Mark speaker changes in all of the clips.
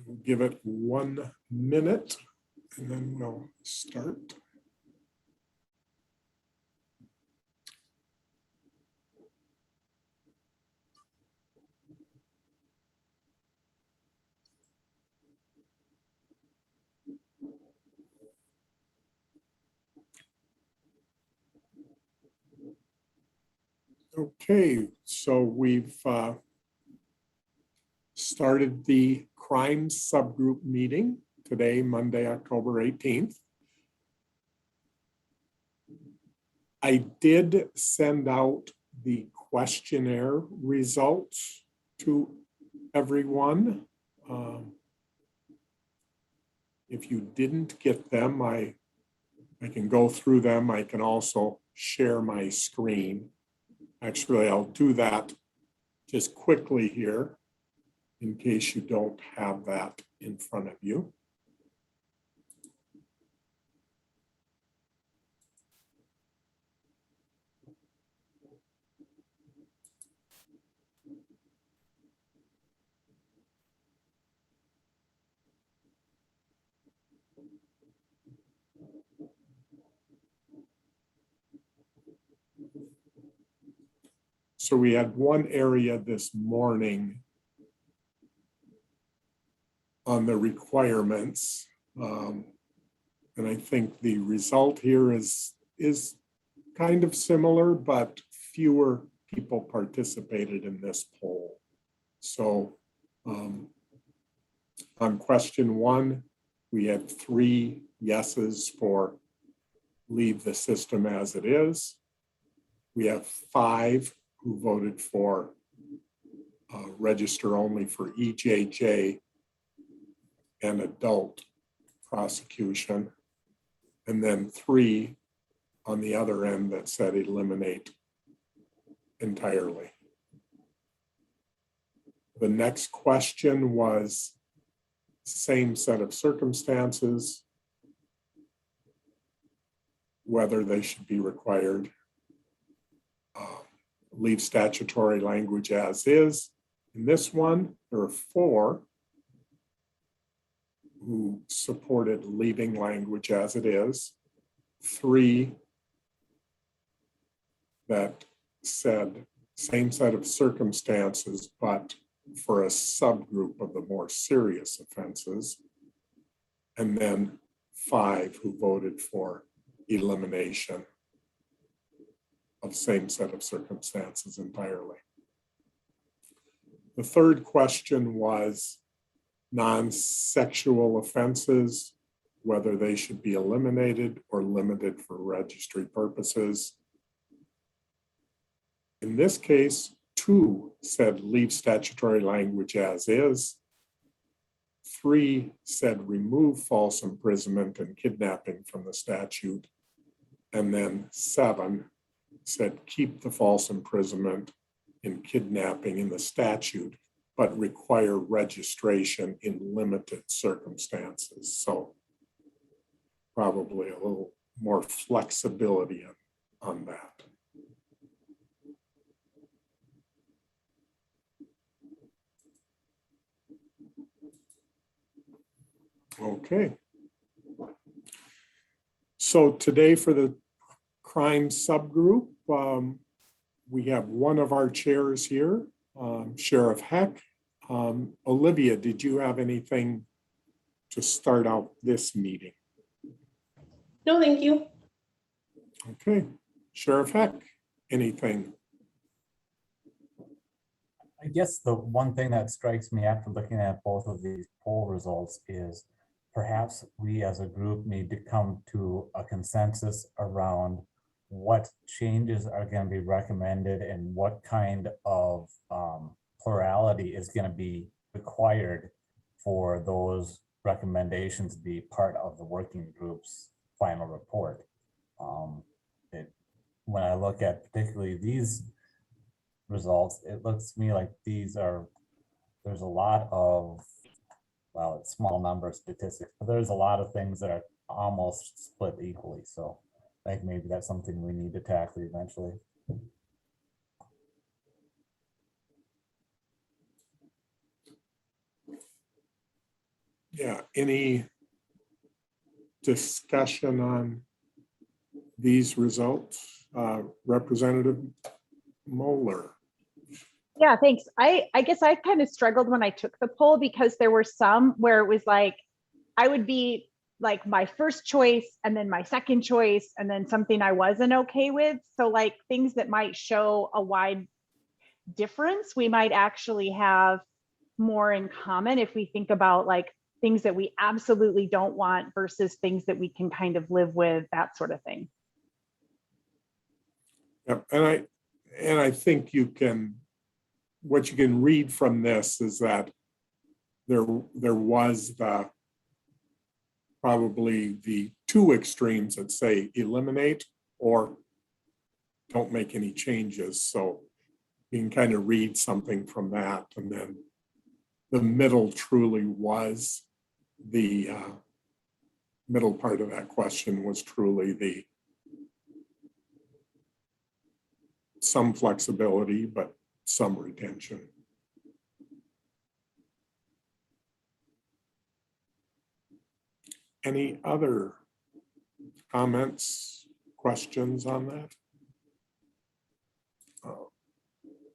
Speaker 1: We'll give it 1 minute and then we'll start. Okay, so we've started the crime subgroup meeting today, Monday, October 18th. I did send out the questionnaire results to everyone. If you didn't get them, I can go through them. I can also share my screen. Actually, I'll do that just quickly here in case you don't have that in front of you. So we had one area this morning on the requirements. And I think the result here is kind of similar, but fewer people participated in this poll. So on question 1, we had 3 yeses for leave the system as it is. We have 5 who voted for register only for EJJ and adult prosecution, and then 3 on the other end that said eliminate entirely. The next question was same set of circumstances, whether they should be required. Leave statutory language as is. In this one, there are 4 who supported leaving language as it is, 3 that said same set of circumstances, but for a subgroup of the more serious offenses, and then 5 who voted for elimination of same set of circumstances entirely. The third question was non-sexual offenses, whether they should be eliminated or limited for registry purposes. In this case, 2 said leave statutory language as is. 3 said remove false imprisonment and kidnapping from the statute. And then 7 said keep the false imprisonment and kidnapping in the statute, but require registration in limited circumstances. So probably a little more flexibility on that. Okay. So today for the crime subgroup, we have one of our chairs here, Sheriff Heck. Olivia, did you have anything to start out this meeting?
Speaker 2: No, thank you.
Speaker 1: Okay, Sheriff Heck, anything?
Speaker 3: I guess the one thing that strikes me after looking at both of these poll results is perhaps we as a group need to come to a consensus around what changes are going to be recommended and what kind of plurality is going to be required for those recommendations to be part of the working group's final report. When I look at particularly these results, it looks to me like there's a lot of, well, it's small number of statistics, but there's a lot of things that are almost split equally. So I think maybe that's something we need to tackle eventually.
Speaker 1: Yeah, any discussion on these results? Representative Moeller.
Speaker 4: Yeah, thanks. I guess I kind of struggled when I took the poll because there were some where it was like, I would be like my first choice and then my second choice and then something I wasn't okay with. So like things that might show a wide difference, we might actually have more in common if we think about like things that we absolutely don't want versus things that we can kind of live with, that sort of thing.
Speaker 1: Yep, and I think what you can read from this is that there was probably the two extremes that say eliminate or don't make any changes. So you can kind of read something from that. And then the middle truly was the middle part of that question was truly the some flexibility, but some retention. Any other comments, questions on that?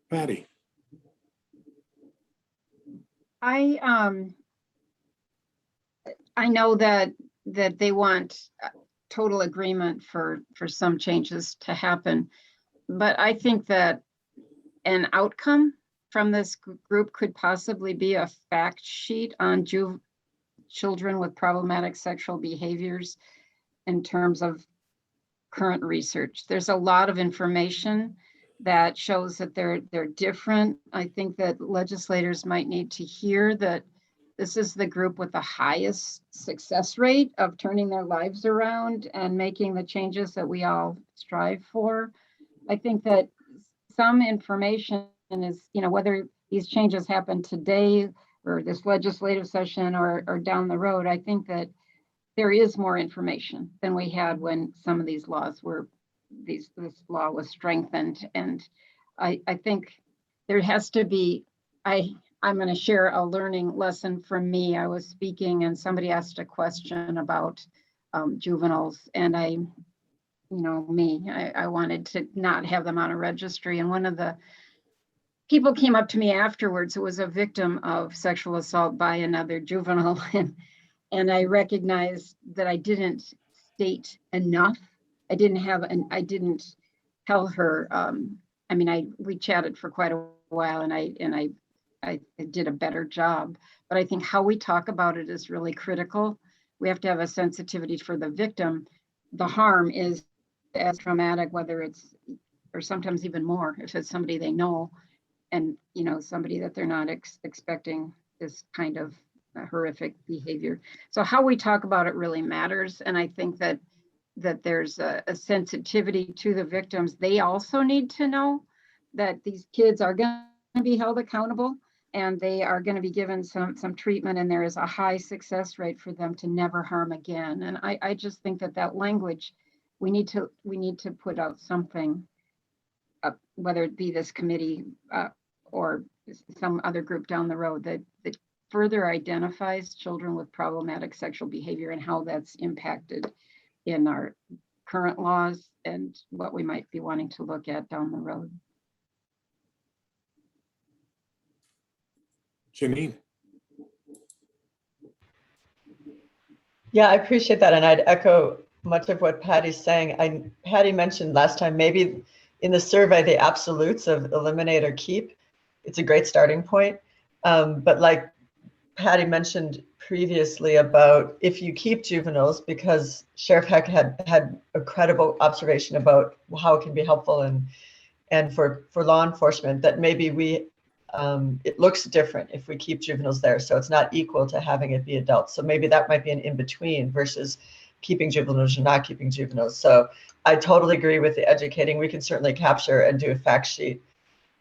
Speaker 1: Patty.
Speaker 5: I know that they want total agreement for some changes to happen, but I think that an outcome from this group could possibly be a fact sheet on children with problematic sexual behaviors in terms of current research. There's a lot of information that shows that they're different. I think that legislators might need to hear that this is the group with the highest success rate of turning their lives around and making the changes that we all strive for. I think that some information is, whether these changes happen today or this legislative session or down the road, I think that there is more information than we had when some of these laws were, this law was strengthened. And I think there has to be, I'm going to share a learning lesson from me. I was speaking and somebody asked a question about juveniles, and I wanted to not have them on a registry. And one of the people came up to me afterwards who was a victim of sexual assault by another juvenile. And I recognized that I didn't state enough. I didn't tell her, we chatted for quite a while and I did a better job, but I think how we talk about it is really critical. We have to have a sensitivity for the victim. The harm is as traumatic, whether it's, or sometimes even more, if it's somebody they know and, somebody that they're not expecting this kind of horrific behavior. So how we talk about it really matters. And I think that there's a sensitivity to the victims. They also need to know that these kids are going to be held accountable and they are going to be given some treatment, and there is a high success rate for them to never harm again. And I just think that language, we need to put out something, whether it be this committee or some other group down the road that further identifies children with problematic sexual behavior and how that's impacted in our current laws and what we might be wanting to look at down the road.
Speaker 1: Janine.
Speaker 6: Yeah, I appreciate that. And I'd echo much of what Patty's saying. Patty mentioned last time, maybe in the survey, the absolutes of eliminate or keep, it's a great starting point. But like Patty mentioned previously about if you keep juveniles, because Sheriff Heck had a credible observation about how it can be helpful and for law enforcement, that maybe it looks different if we keep juveniles there. So it's not equal to having it be adults. So maybe that might be an in-between versus keeping juveniles or not keeping juveniles. So I totally agree with the educating. We can certainly capture and do a fact sheet.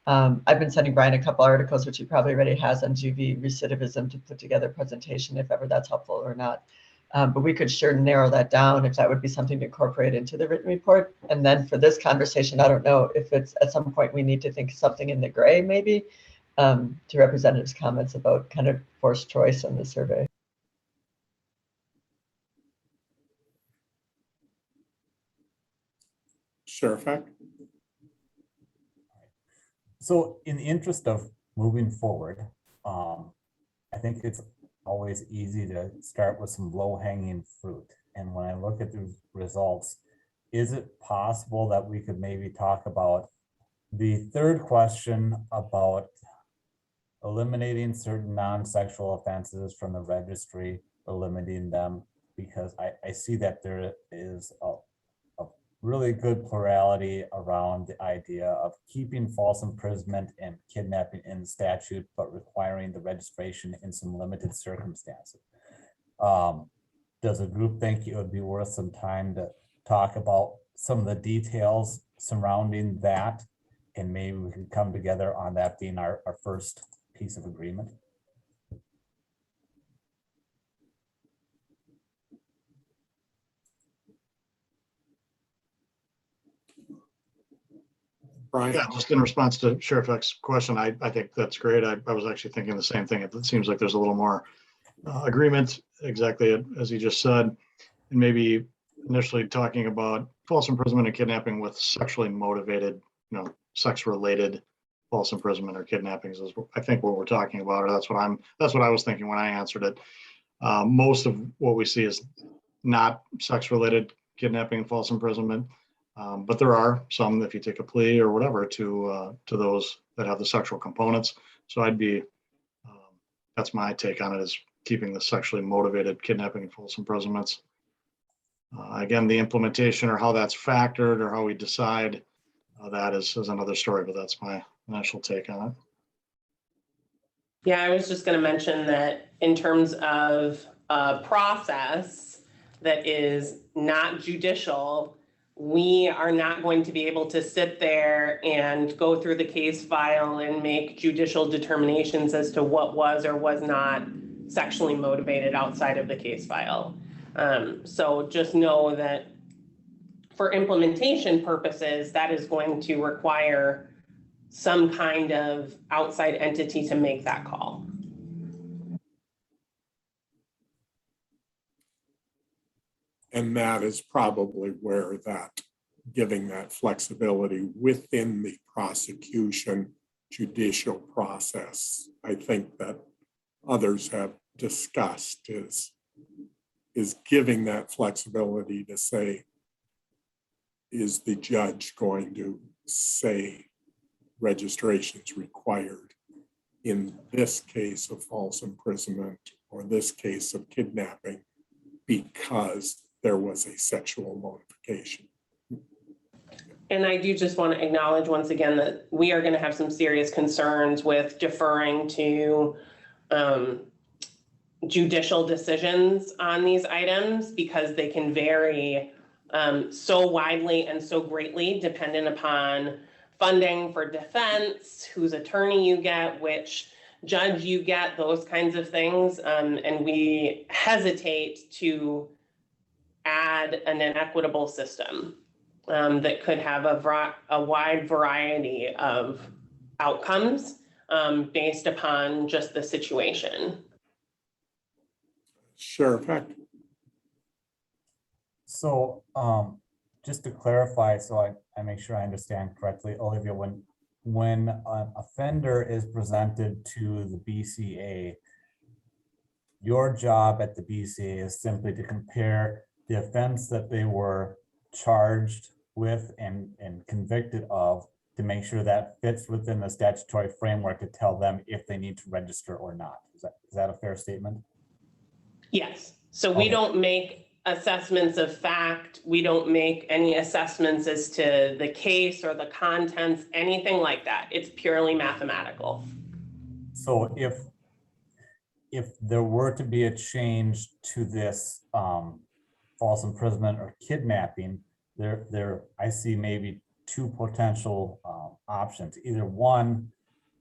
Speaker 6: I've been sending Brian a couple articles, which he probably already has on juvie recidivism, to put together a presentation if ever that's helpful or not. But we could sure narrow that down if that would be something to incorporate into the written report. And then for this conversation, I don't know if it's at some point we need to think something in the gray maybe to representatives' comments about kind of forced choice in the survey.
Speaker 1: Sheriff Eck?
Speaker 3: So in the interest of moving forward, I think it's always easy to start with some low-hanging fruit. And when I look at the results, is it possible that we could maybe talk about the third question about eliminating certain non-sexual offenses from the registry, eliminating them, because I see that there is a really good plurality around the idea of keeping false imprisonment and kidnapping in the statute, but requiring the registration in some limited circumstances. Does a group think it would be worth some time to talk about some of the details surrounding that? And maybe we can come together on that being our first piece of agreement.
Speaker 1: Brian?
Speaker 7: Yeah, just in response to Sheriff Eck's question, I think that's great. I was actually thinking the same thing. It seems like there's a little more agreement, exactly as he just said. And maybe initially talking about false imprisonment and kidnapping with sexually motivated, sex-related false imprisonment or kidnappings is, I think, what we're talking about, or that's what I was thinking when I answered it. Most of what we see is not sex-related kidnapping and false imprisonment. But there are some, if you take a plea or whatever, to those that have the sexual components. So that's my take on it, is keeping the sexually motivated kidnapping and false imprisonments. Again, the implementation or how that's factored or how we decide that is another story, but that's my initial take on it.
Speaker 2: Yeah, I was just going to mention that in terms of a process that is not judicial, we are not going to be able to sit there and go through the case file and make judicial determinations as to what was or was not sexually motivated outside of the case file. So just know that for implementation purposes, that is going to require some kind of outside entity to make that call.
Speaker 1: And that is probably where that, giving that flexibility within the prosecution judicial process, I think that others have discussed is giving that flexibility to say, is the judge going to say registration is required in this case of false imprisonment or this case of kidnapping because there was a sexual motivation.
Speaker 2: And I do just want to acknowledge once again that we are going to have some serious concerns with deferring to judicial decisions on these items because they can vary so widely and so greatly dependent upon funding for defense, whose attorney you get, which judge you get, those kinds of things. And we hesitate to add an inequitable system that could have a wide variety of outcomes based upon just the situation.
Speaker 1: Sheriff Eck.
Speaker 3: So just to clarify, so I make sure I understand correctly, Olivia, when an offender is presented to the BCA, your job at the BCA is simply to compare the offense that they were charged with and convicted of to make sure that fits within the statutory framework to tell them if they need to register or not. Is that a fair statement?
Speaker 2: Yes. So we don't make assessments of fact. We don't make any assessments as to the case or the contents, anything like that. It's purely mathematical.
Speaker 3: So if there were to be a change to this false imprisonment or kidnapping, I see maybe two potential options. Either one,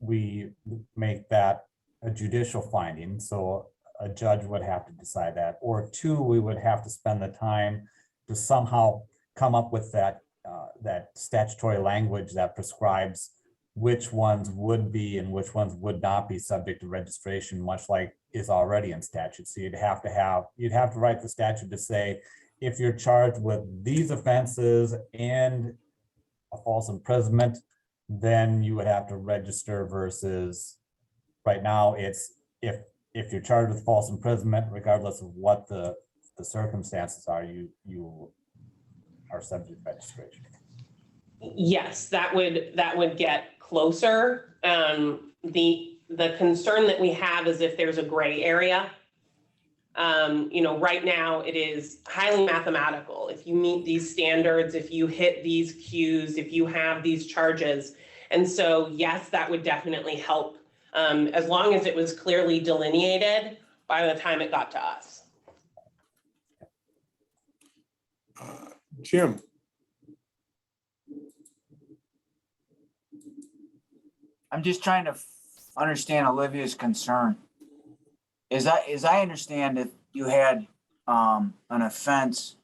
Speaker 3: we make that a judicial finding, so a judge would have to decide that, or two, we would have to spend the time to somehow come up with that statutory language that prescribes which ones would be and which ones would not be subject to registration, much like is already in statute. So you'd have to write the statute to say, if you're charged with these offenses and a false imprisonment, then you would have to register versus right now it's if you're charged with false imprisonment, regardless of what the circumstances are, you are subject to registration.
Speaker 2: Yes, that would get closer. The concern that we have is if there's a gray area. Right now it is highly mathematical. If you meet these standards, if you hit these cues, if you have these charges. And so, yes, that would definitely help, as long as it was clearly delineated by the time it got to us.
Speaker 1: Jim,
Speaker 8: I'm just trying to understand Olivia's concern. As I understand it, you had an offense,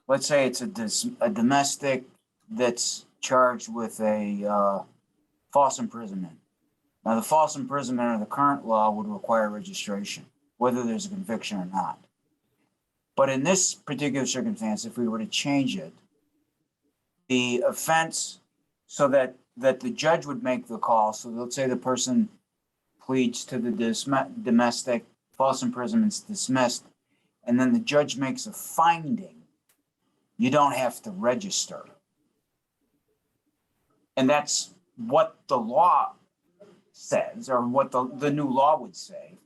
Speaker 8: let's say it's a domestic that's charged with a false imprisonment. Now, the false imprisonment under the current law would require registration, whether there's a conviction or not. But in this particular circumstance, if we were to change it, the offense, so that the judge would make the call. So let's say the person pleads to the domestic, false imprisonment's dismissed, and then the judge makes a finding, you don't have to register. And that's what the law says, or what the new law would say.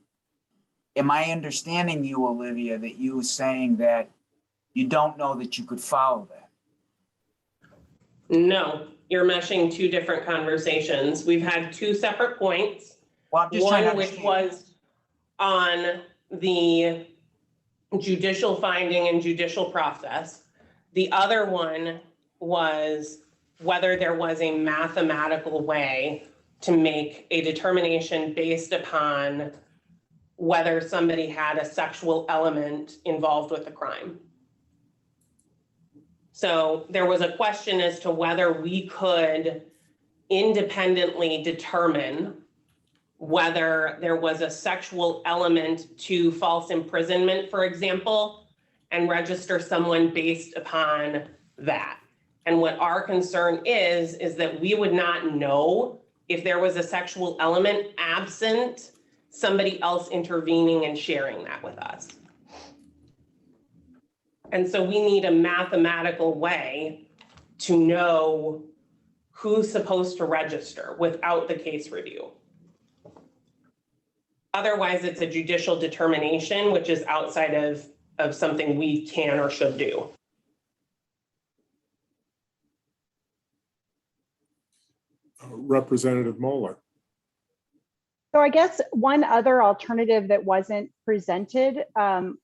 Speaker 8: Am I understanding you, Olivia, that you were saying that you don't know that you could follow that?
Speaker 2: No, you're meshing two different conversations. We've had two separate points.
Speaker 8: Well, I'm just trying to
Speaker 2: One which
Speaker 8: understand.
Speaker 2: was on the judicial finding and judicial process. The other one was whether there was a mathematical way to make a determination based upon whether somebody had a sexual element involved with the crime. So there was a question as to whether we could independently determine whether there was a sexual element to false imprisonment, for example, and register someone based upon that. And what our concern is that we would not know if there was a sexual element absent somebody else intervening and sharing that with us. And so we need a mathematical way to know who's supposed to register without the case review. Otherwise, it's a judicial determination, which is outside of something we can or should do.
Speaker 1: Representative Moeller.
Speaker 4: So I guess one other alternative that wasn't presented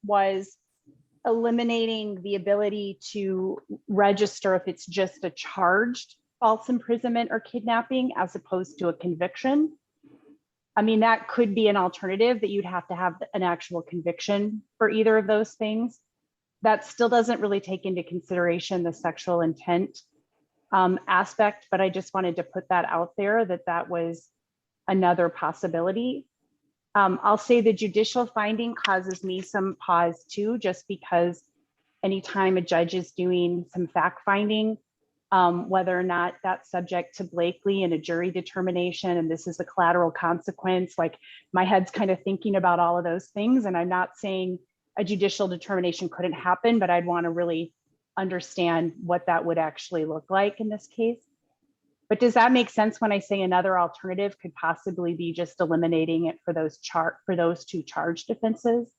Speaker 4: was eliminating the ability to register if it's just a charged false imprisonment or kidnapping as opposed to a conviction. I mean, that could be an alternative, that you'd have to have an actual conviction for either of those things. That still doesn't really take into consideration the sexual intent aspect, but I just wanted to put that out there, that was another possibility. I'll say the judicial finding causes me some pause too, just because anytime a judge is doing some fact finding, whether or not that's subject to Blakely and a jury determination, and this is a collateral consequence, like my head's kind of thinking about all of those things. And I'm not saying a judicial determination couldn't happen, but I'd want to really understand what that would actually look like in this case. But does that make sense when I say another alternative could possibly be just eliminating it for those two charged offenses?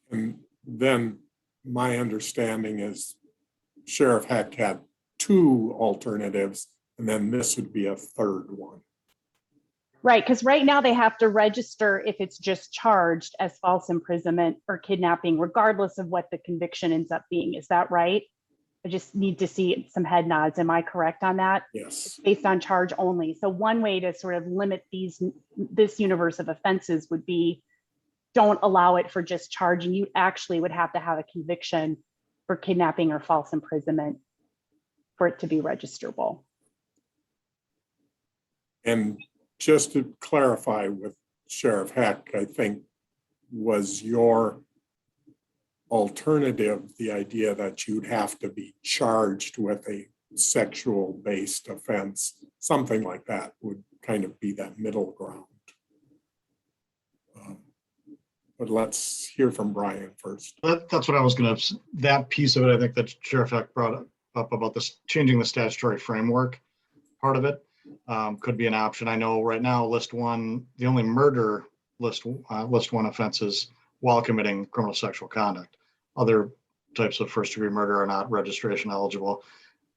Speaker 1: And then my understanding is Sheriff Heck had two alternatives, and then this would be a third one.
Speaker 4: Right, because right now they have to register if it's just charged as false imprisonment or kidnapping, regardless of what the conviction ends up being. Is that right? I just need to see some head nods. Am I correct on that?
Speaker 1: Yes.
Speaker 4: It's based on charge only. So one way to sort of limit this universe of offenses would be don't allow it for just charge, and you actually would have to have a conviction for kidnapping or false imprisonment for it to be registerable.
Speaker 1: And just to clarify with Sheriff Heck, I think was your alternative the idea that you'd have to be charged with a sexual-based offense, something like that would kind of be that middle ground. But let's hear from Brian first.
Speaker 7: That's what I was gonna, that piece of it, I think that Sheriff Heck brought up about this, changing the statutory framework. Part of it could be an option. I know right now, list one, the only murder list one offenses while committing criminal sexual conduct. Other types of first degree murder are not registration eligible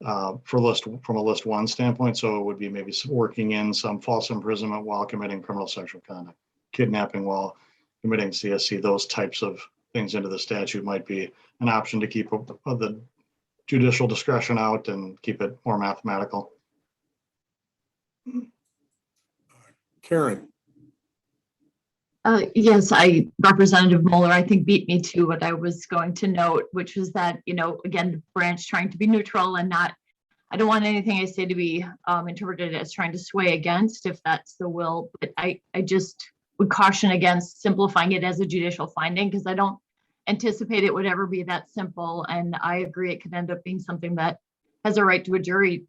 Speaker 7: from a list one standpoint. So it would be maybe working in some false imprisonment while committing criminal sexual conduct, kidnapping while committing CSC. Those types of things into the statute might be an option to keep the judicial discretion out and keep it more mathematical.
Speaker 1: Karen.
Speaker 9: Yes, Representative Mueller, I think, beat me to what I was going to note, which was that, you know, again, the branch trying to be neutral and not, I don't want anything I say to be interpreted as trying to sway against, if that's the will, but I just would caution against simplifying it as a judicial finding, because I don't anticipate it would ever be that simple. And I agree it could end up being something that has a right to a jury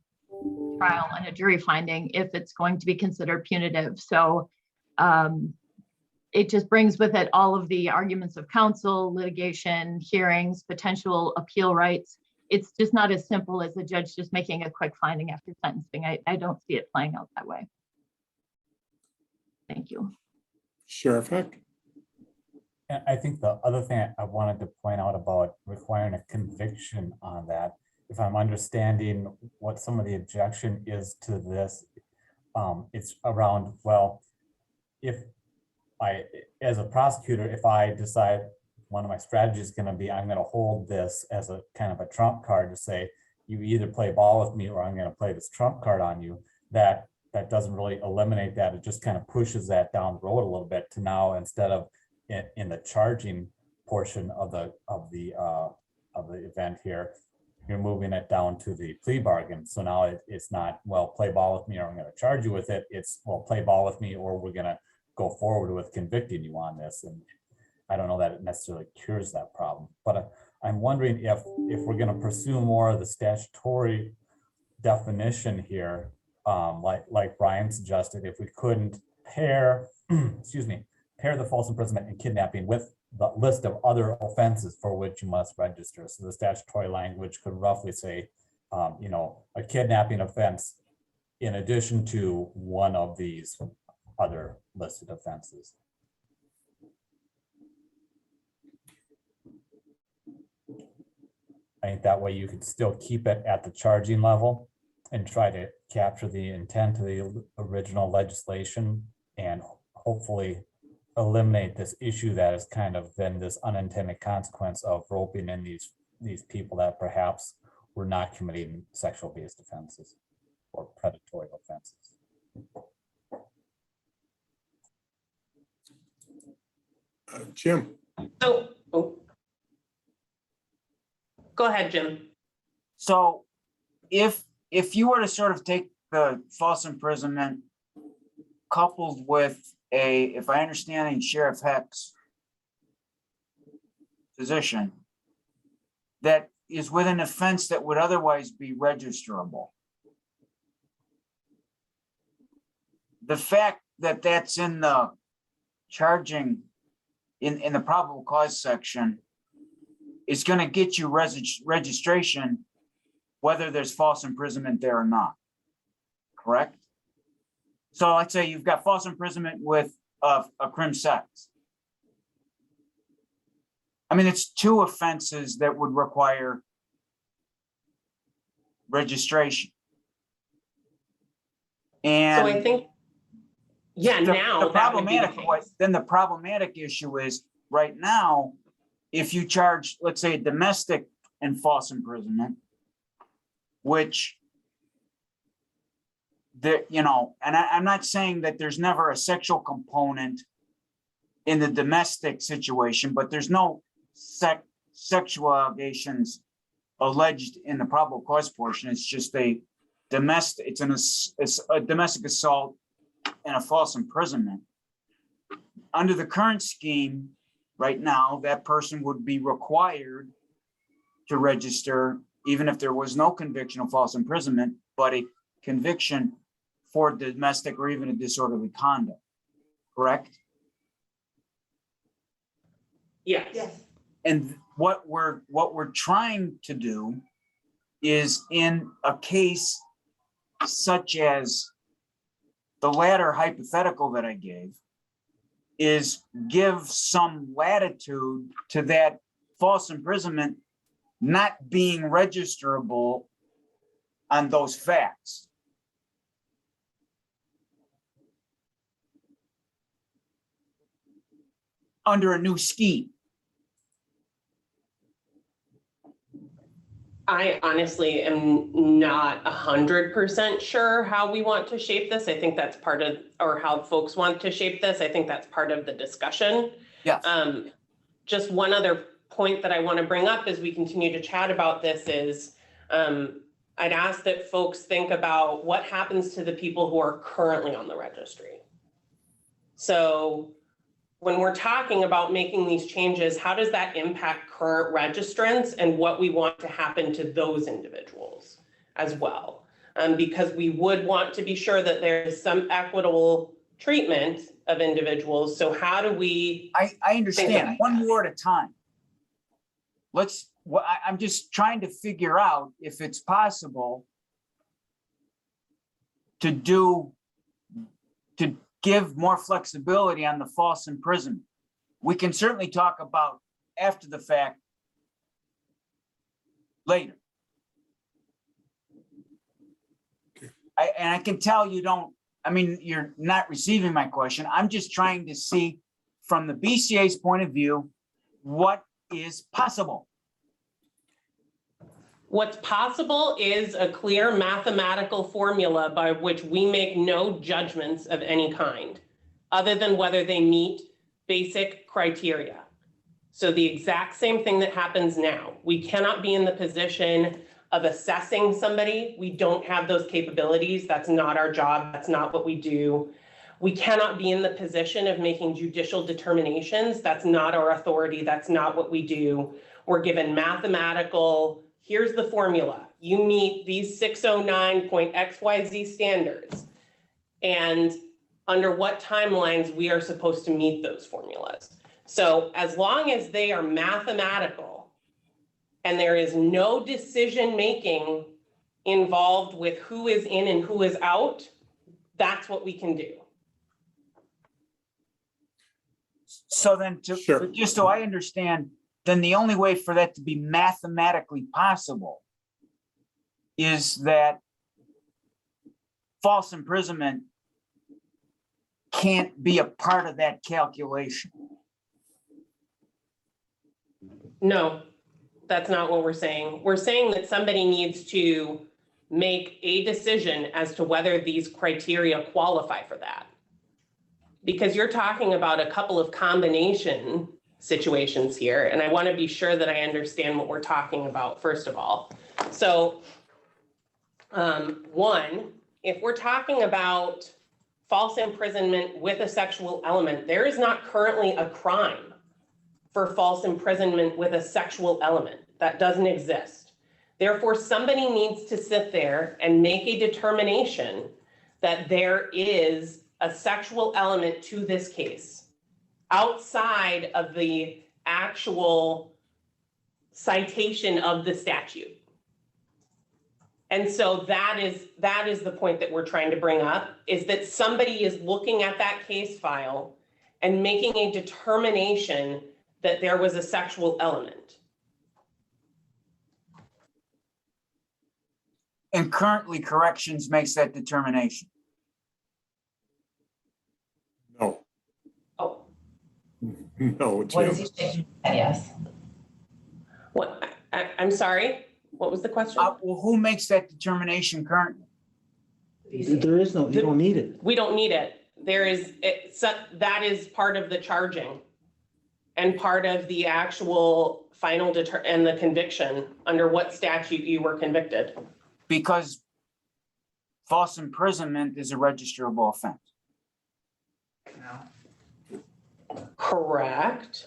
Speaker 9: trial and a jury finding if it's going to be considered punitive. So it just brings with it all of the arguments of counsel, litigation, hearings, potential appeal rights. It's just not as simple as a judge just making a quick finding after sentencing. I don't see it playing out that way. Thank you.
Speaker 1: Sheriff Heck.
Speaker 3: And I think the other thing I wanted to point out about requiring a conviction on that, if I'm understanding what some of the objection is to this, it's around, well, if as a prosecutor, if I decide one of my strategies is going to be, I'm going to hold this as a kind of a trump card to say, you either play ball with me or I'm going to play this trump card on you, that doesn't really eliminate that. It just kind of pushes that down the road a little bit to now, instead of in the charging portion of the event here, you're moving it down to the plea bargain. So now it's not, well, play ball with me or I'm going to charge you with it. It's, well, play ball with me or we're going to go forward with convicting you on this. And I don't know that it necessarily cures that problem, but I'm wondering if we're going to pursue more of the statutory definition here, like Brian suggested, if we couldn't pair, pair the false imprisonment and kidnapping with the list of other offenses for which you must register. So the statutory language could roughly say, a kidnapping offense in addition to one of these other listed offenses. I think that way you could still keep it at the charging level and try to capture the intent of the original legislation and hopefully eliminate this issue that has kind of been this unintended consequence of roping in these people that perhaps were not committing sexual-based offenses or predatory offenses.
Speaker 1: Jim.
Speaker 2: So, go ahead, Jim.
Speaker 8: So if you were to sort of take the false imprisonment coupled with if I understand Sheriff Heck's position, that is with an offense that would otherwise be registerable. The fact that that's in the charging in the probable cause section is going to get you registration whether there's false imprisonment there or not, correct? So let's say you've got false imprisonment with a crim sex. I mean, it's two offenses that would require registration. And
Speaker 2: So I think, yeah, now that would be the case.
Speaker 8: Then the problematic issue is right now, if you charge, let's say, domestic and false imprisonment, which there, and I'm not saying that there's never a sexual component in the domestic situation, but there's no sexual allegations alleged in the probable cause portion. It's just a domestic, it's a domestic assault and a false imprisonment. Under the current scheme, right now, that person would be required to register even if there was no conviction of false imprisonment, but a conviction for domestic or even a disorderly conduct, correct?
Speaker 2: Yes.
Speaker 8: And what we're trying to do is, in a case such as the latter hypothetical that I gave, is give some latitude to that false imprisonment not being registerable on those facts. Under a new scheme.
Speaker 2: I honestly am not 100% sure how we want to shape this. I think that's part of, or how folks want to shape this. I think that's part of the discussion.
Speaker 8: Yes.
Speaker 2: Just one other point that I want to bring up as we continue to chat about this is, I'd ask that folks think about what happens to the people who are currently on the registry. So when we're talking about making these changes, how does that impact current registrants and what we want to happen to those individuals as well? Because we would want to be sure that there is some equitable treatment of individuals. So how do we?
Speaker 8: I understand, one more at a time. I'm just trying to figure out if it's possible to give more flexibility on the false imprisonment. We can certainly talk about after the fact later. I can tell you don't, you're not receiving my question. I'm just trying to see from the BCA's point of view, what is possible.
Speaker 2: What's possible is a clear mathematical formula by which we make no judgments of any kind, other than whether they meet basic criteria. So the exact same thing that happens now. We cannot be in the position of assessing somebody. We don't have those capabilities. That's not our job. That's not what we do. We cannot be in the position of making judicial determinations. That's not our authority. That's not what we do. We're given mathematical, here's the formula. You meet these 609.xyz standards. And under what timelines we are supposed to meet those formulas. So as long as they are mathematical and there is no decision-making involved with who is in and who is out, that's what we can do.
Speaker 8: So then,
Speaker 1: Sure.
Speaker 8: just so I understand, then the only way for that to be mathematically possible is that false imprisonment can't be a part of that calculation.
Speaker 2: No, that's not what we're saying. We're saying that somebody needs to make a decision as to whether these criteria qualify for that. Because you're talking about a couple of combination situations here, and I want to be sure that I understand what we're talking about, first of all. So, one, if we're talking about false imprisonment with a sexual element, there is not currently a crime for false imprisonment with a sexual element. That doesn't exist. Therefore, somebody needs to sit there and make a determination that there is a sexual element to this case outside of the actual citation of the statute. And so that is the point that we're trying to bring up, is that somebody is looking at that case file and making a determination that there was a sexual element.
Speaker 8: And currently corrections makes that determination.
Speaker 1: No,
Speaker 2: Oh,
Speaker 1: no,
Speaker 10: What
Speaker 1: Jim.
Speaker 10: is he saying? Yes.
Speaker 2: what? I'm sorry. What was the question?
Speaker 8: Well, who makes that determination currently?
Speaker 11: There is no, you don't need it.
Speaker 2: We don't need it. That is part of the charging and part of the actual final and the conviction under what statute you were convicted.
Speaker 8: Because false imprisonment is a registerable offense.
Speaker 2: Correct.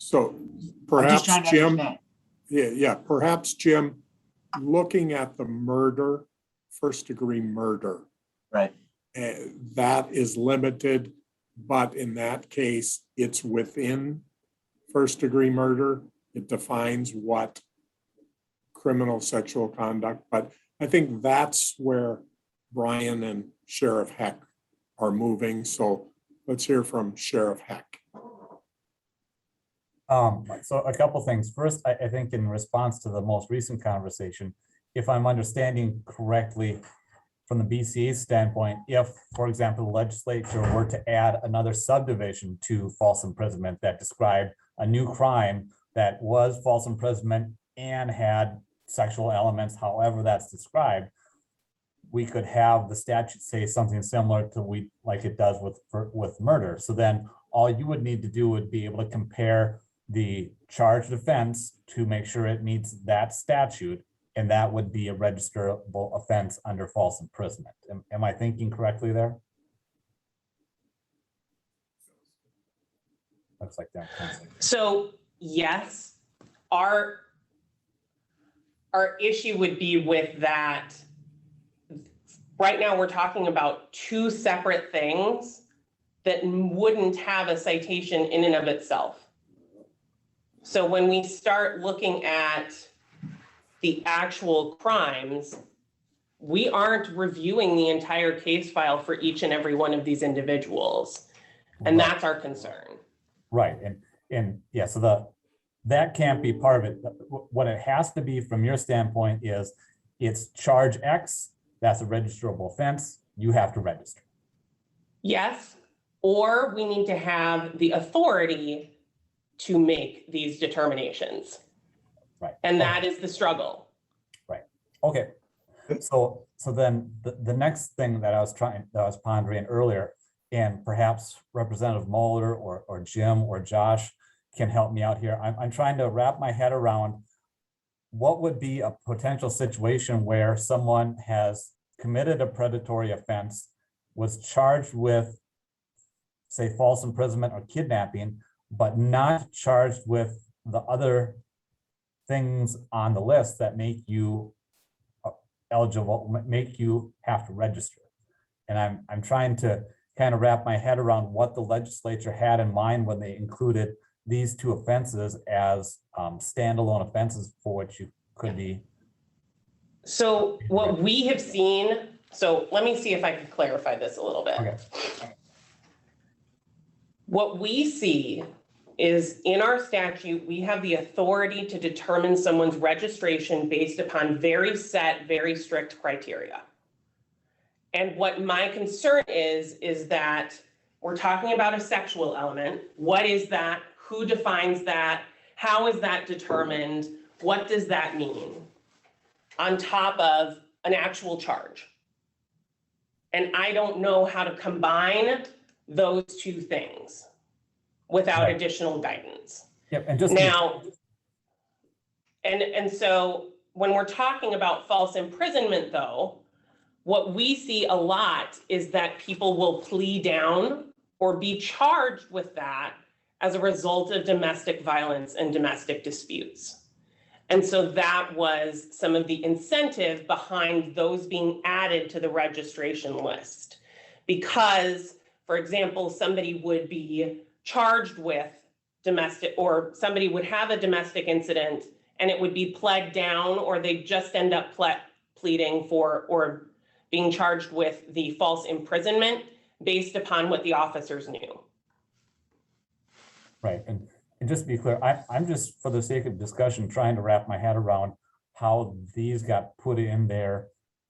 Speaker 1: So
Speaker 8: I'm just
Speaker 1: perhaps
Speaker 8: trying to
Speaker 1: Jim,
Speaker 8: understand.
Speaker 1: yeah, perhaps Jim, looking at the murder, first degree murder,
Speaker 8: Right.
Speaker 1: that is limited, but in that case, it's within first degree murder. It defines what criminal sexual conduct, but I think that's where Brian and Sheriff Heck are moving. So let's hear from Sheriff Heck.
Speaker 3: So a couple things. First, I think in response to the most recent conversation, if I'm understanding correctly from the BCA's standpoint, if, for example, the legislature were to add another subdivision to false imprisonment that described a new crime that was false imprisonment and had sexual elements, however that's described, we could have the statute say something similar to like it does with murder. So then all you would need to do would be able to compare the charged offense to make sure it meets that statute, and that would be a registerable offense under false imprisonment. Am I thinking correctly there? Looks like that.
Speaker 2: So yes, our issue would be with that. Right now, we're talking about two separate things that wouldn't have a citation in and of itself. So when we start looking at the actual crimes, we aren't reviewing the entire case file for each and every one of these individuals. And
Speaker 3: Right.
Speaker 2: that's our concern.
Speaker 3: Right, and yeah, so that can't be part of it. What it has to be from your standpoint is it's charge X, that's a registerable offense, you have to register.
Speaker 2: Yes, or we need to have the authority to make these determinations.
Speaker 3: Right.
Speaker 2: And that is the struggle.
Speaker 3: Okay, so then the next thing that I was pondering earlier, and perhaps Representative Moeller or Jim or Josh can help me out here. I'm trying to wrap my head around what would be a potential situation where someone has committed a predatory offense, was charged with, say, false imprisonment or kidnapping, but not charged with the other things on the list that make you eligible, make you have to register. And I'm trying to kind of wrap my head around what the legislature had in mind when they included these two offenses as standalone offenses for which you could be.
Speaker 2: So what we have seen, so let me see if I can clarify this a little bit.
Speaker 3: Okay.
Speaker 2: What we see is in our statute, we have the authority to determine someone's registration based upon very set, very strict criteria. And what my concern is that we're talking about a sexual element. What is that? Who defines that? How is that determined? What does that mean? On top of an actual charge. And I don't know how to combine those two things without
Speaker 3: Right.
Speaker 2: additional guidance.
Speaker 3: Yep, and just
Speaker 2: Now, and so when we're talking about false imprisonment though, what we see a lot is that people will plea down or be charged with that as a result of domestic violence and domestic disputes. And so that was some of the incentive behind those being added to the registration list. Because, for example, somebody would be charged with domestic, or somebody would have a domestic incident and it would be pled down, or they just end up pleading for or being charged with the false imprisonment based upon what the officers knew.
Speaker 3: right, and just to be clear, I'm just, for the sake of discussion, trying to wrap my head around how these got put in there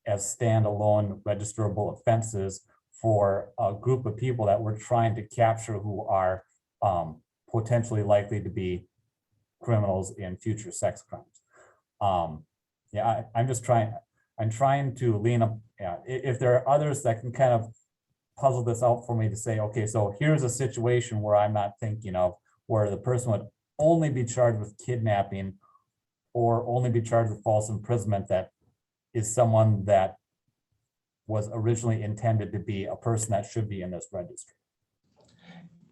Speaker 3: as standalone registerable offenses for a group of people that we're trying to capture who are potentially likely to be criminals in future sex crimes. Yeah, I'm trying to lean up. Yeah, if there are others that can kind of puzzle this out for me to say, okay, so here's a situation where I'm not thinking of, where the person would only be charged with kidnapping or only be charged with false imprisonment, that is someone that was originally intended to be a person that should be in this registry.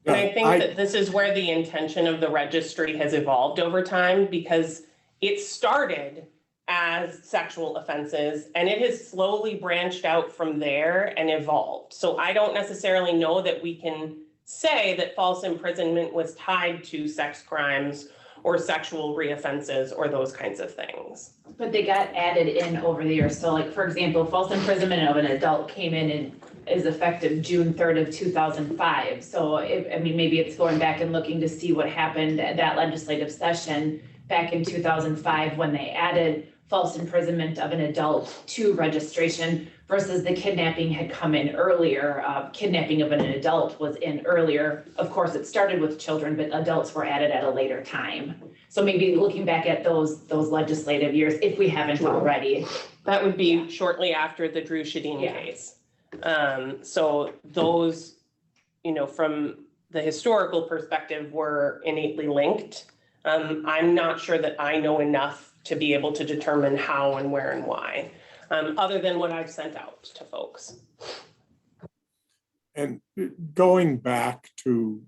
Speaker 2: And I think that this is where the intention of the registry has evolved over time, because it started as sexual offenses and it has slowly branched out from there and evolved. So I don't necessarily know that we can say that false imprisonment was tied to sex crimes or sexual reoffenses or those kinds of things.
Speaker 10: But they got added in over the years. So like, for example, false imprisonment of an adult came in and is effective June 3rd of 2005. So I mean, maybe it's going back and looking to see what happened at that legislative session back in 2005 when they added false imprisonment of an adult to registration versus the kidnapping had come in earlier. Kidnapping of an adult was in earlier. Of course, it started with children, but adults were added at a later time. So maybe looking back at those legislative years, if we haven't already.
Speaker 2: That would be shortly after the Drew Shadeen case. So those, from the historical perspective, were innately linked. I'm not sure that I know enough to be able to determine how and where and why, other than what I've sent out to folks.
Speaker 1: And going back to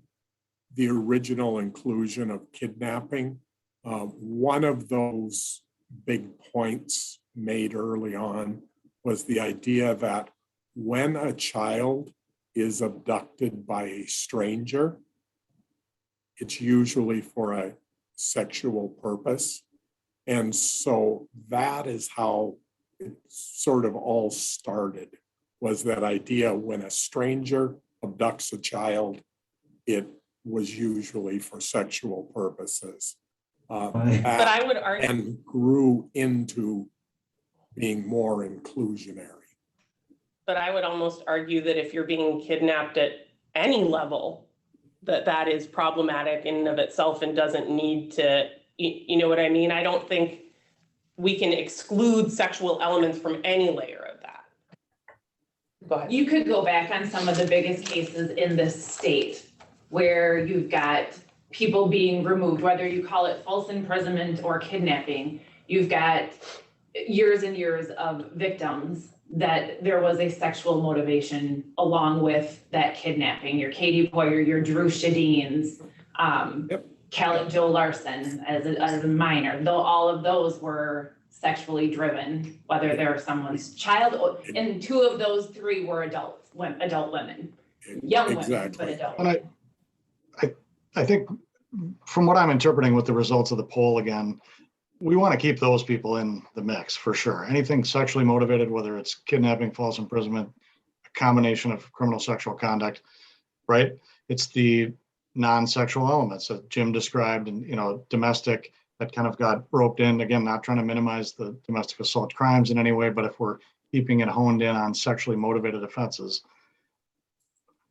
Speaker 1: the original inclusion of kidnapping, one of those big points made early on was the idea that when a child is abducted by a stranger, it's usually for a sexual purpose. And so that is how it sort of all started, was that idea when a stranger abducts a child, it was usually for sexual purposes.
Speaker 2: But I would argue,
Speaker 1: and grew into being more inclusionary.
Speaker 2: but I would almost argue that if you're being kidnapped at any level, that is problematic in and of itself and doesn't need to, you know what I mean? I don't think we can exclude sexual elements from any layer of that. Go ahead.
Speaker 10: You could go back on some of the biggest cases in this state where you've got people being removed, whether you call it false imprisonment or kidnapping. You've got years and years of victims that there was a sexual motivation along with that kidnapping. Your Katie Poyer, your Drew Shadeens, Joe Larson as a minor, though all of those were sexually driven, whether they're someone's child, and two of those three were adult women, young women, but adult.
Speaker 7: And I think from what I'm interpreting with the results of the poll, again, we want to keep those people in the mix for sure. Anything sexually motivated, whether it's kidnapping, false imprisonment, a combination of criminal sexual conduct, right? It's the non-sexual elements that Jim described, and domestic, that kind of got roped in. Again, not trying to minimize the domestic assault crimes in any way, but if we're keeping it honed in on sexually motivated offenses,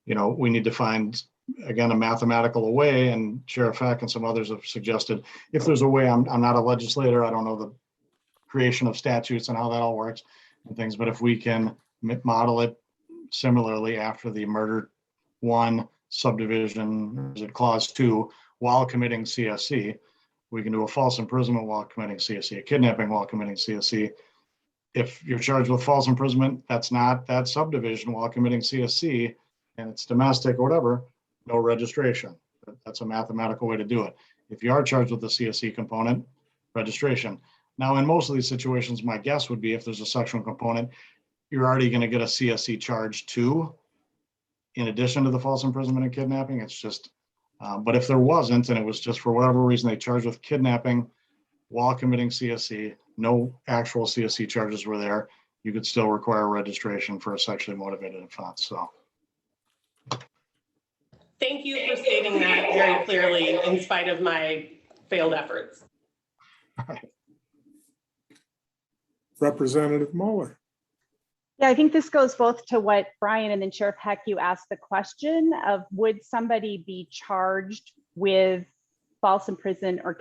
Speaker 7: we need to find, again, a mathematical way, and Sheriff Heck and some others have suggested, if there's a way, I'm not a legislator, I don't know the creation of statutes and how that all works and things, but if we can model it similarly after the murder 1 subdivision, is it clause 2, while committing CSC, we can do a false imprisonment while committing CSC, a kidnapping while committing CSC. If you're charged with false imprisonment, that's not that subdivision while committing CSC, and it's domestic or whatever, no registration. That's a mathematical way to do it. If you are charged with the CSC component, registration. Now, in most of these situations, my guess would be if there's a sexual component, you're already going to get a CSC charge too, in addition to the false imprisonment and kidnapping. It's just, but if there wasn't, and it was just for whatever reason they charged with kidnapping while committing CSC, no actual CSC charges were there, you could still require registration for a sexually motivated offense. So.
Speaker 2: Thank you for stating that very clearly in spite of my failed efforts.
Speaker 1: Representative Mueller.
Speaker 4: Yeah, I think this goes both to what Brian and then Sheriff Heck, you asked the question of, would somebody be charged with false imprisonment or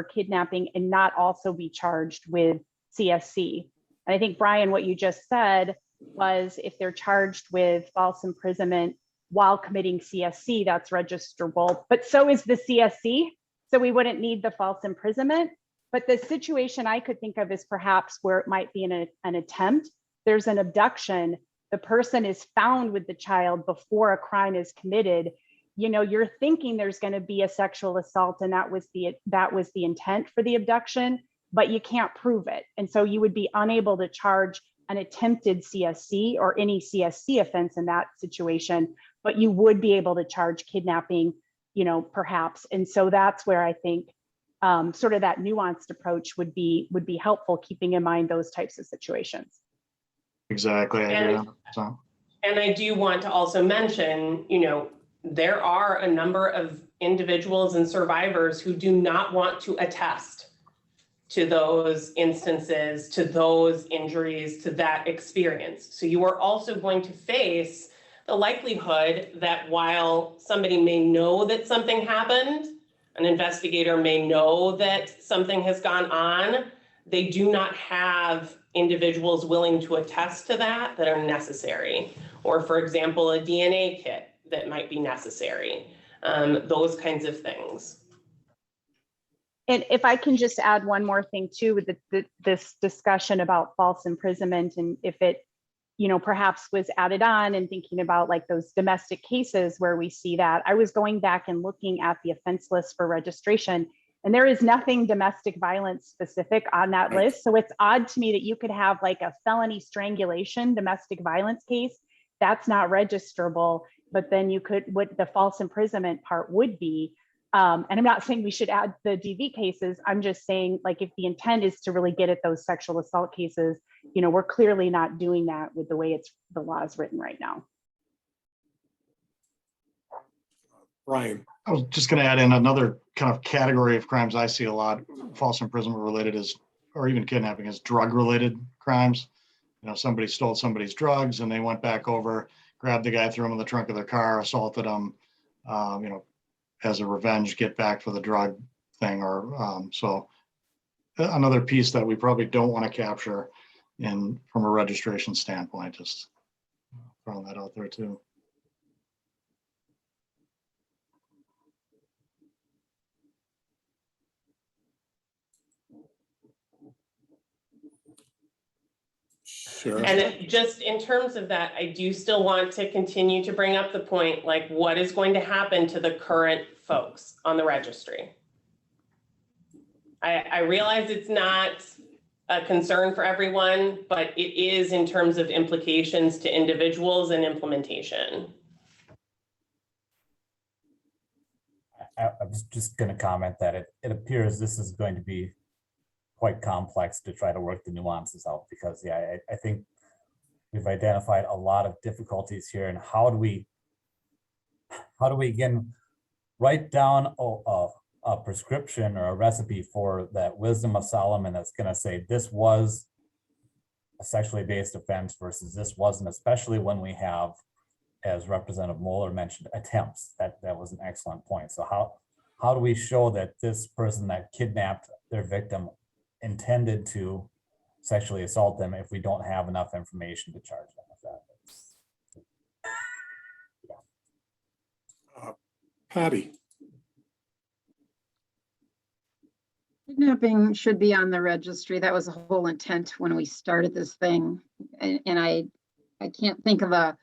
Speaker 4: kidnapping and not also be charged with CSC? And I think, Brian, what you just said was if they're charged with false imprisonment while committing CSC, that's registerable, but so is the CSC. So we wouldn't need the false imprisonment. But the situation I could think of is perhaps where it might be an attempt. There's an abduction. the person is found with the child before a crime is committed, you know, you're thinking there's going to be a sexual assault and that was the intent for the abduction, but you can't prove it. And so you would be unable to charge an attempted CSC or any CSC offense in that situation, but you would be able to charge kidnapping, you know, perhaps. And so that's where I think sort of that nuanced approach would be helpful, keeping in mind those types of situations.
Speaker 7: Exactly. I agree. So.
Speaker 2: And I do want to also mention, you know, there are a number of individuals and survivors who do not want to attest to those instances, to those injuries, to that experience. So you are also going to face the likelihood that while somebody may know that something happened, an investigator may know that something has gone on, they do not have individuals willing to attest to that are necessary. Or for example, a DNA kit that might be necessary, those kinds of things.
Speaker 4: And if I can just add one more thing too, with this discussion about false imprisonment, and if it, you know, perhaps was added on and thinking about like those domestic cases where we see that, I was going back and looking at the offense list for registration, and there is nothing domestic violence specific on that list. So it's odd to me that you could have like a felony strangulation domestic violence case that's not registerable, but then you could, what the false imprisonment part would be. And I'm not saying we should add the DV cases. I'm just saying, like, if the intent is to really get at those sexual assault cases, you know, we're clearly not doing that with the way the law is written right now.
Speaker 1: Ryan.
Speaker 7: I was just going to add in another kind of category of crimes I see a lot, false imprisonment related is, or even kidnapping, is drug related crimes. You know, somebody stole somebody's drugs and they went back over, grabbed the guy, threw him in the trunk of their car, assaulted him, you know, as a revenge, get back for the drug thing. Or so another piece that we probably don't want to capture from a registration standpoint, just throwing that out there too.
Speaker 1: Sure.
Speaker 2: And just in terms of that, I do still want to continue to bring up the point, like what is going to happen to the current folks on the registry? I realize it's not a concern for everyone, but it is in terms of implications to individuals and implementation.
Speaker 3: I was just going to comment that it appears this is going to be quite complex to try to work the nuances out, because yeah, I think we've identified a lot of difficulties here. And how do we again write down a prescription or a recipe for that wisdom of Solomon that's going to say this was a sexually based offense versus this wasn't, especially when we have, as Representative Moeller mentioned, attempts. That was an excellent point. So how do we show that this person that kidnapped their victim intended to sexually assault them if we don't have enough information to charge them with that?
Speaker 1: Patty.
Speaker 5: Kidnapping should be on the registry. That was the whole intent when we started this thing. And I can't think of a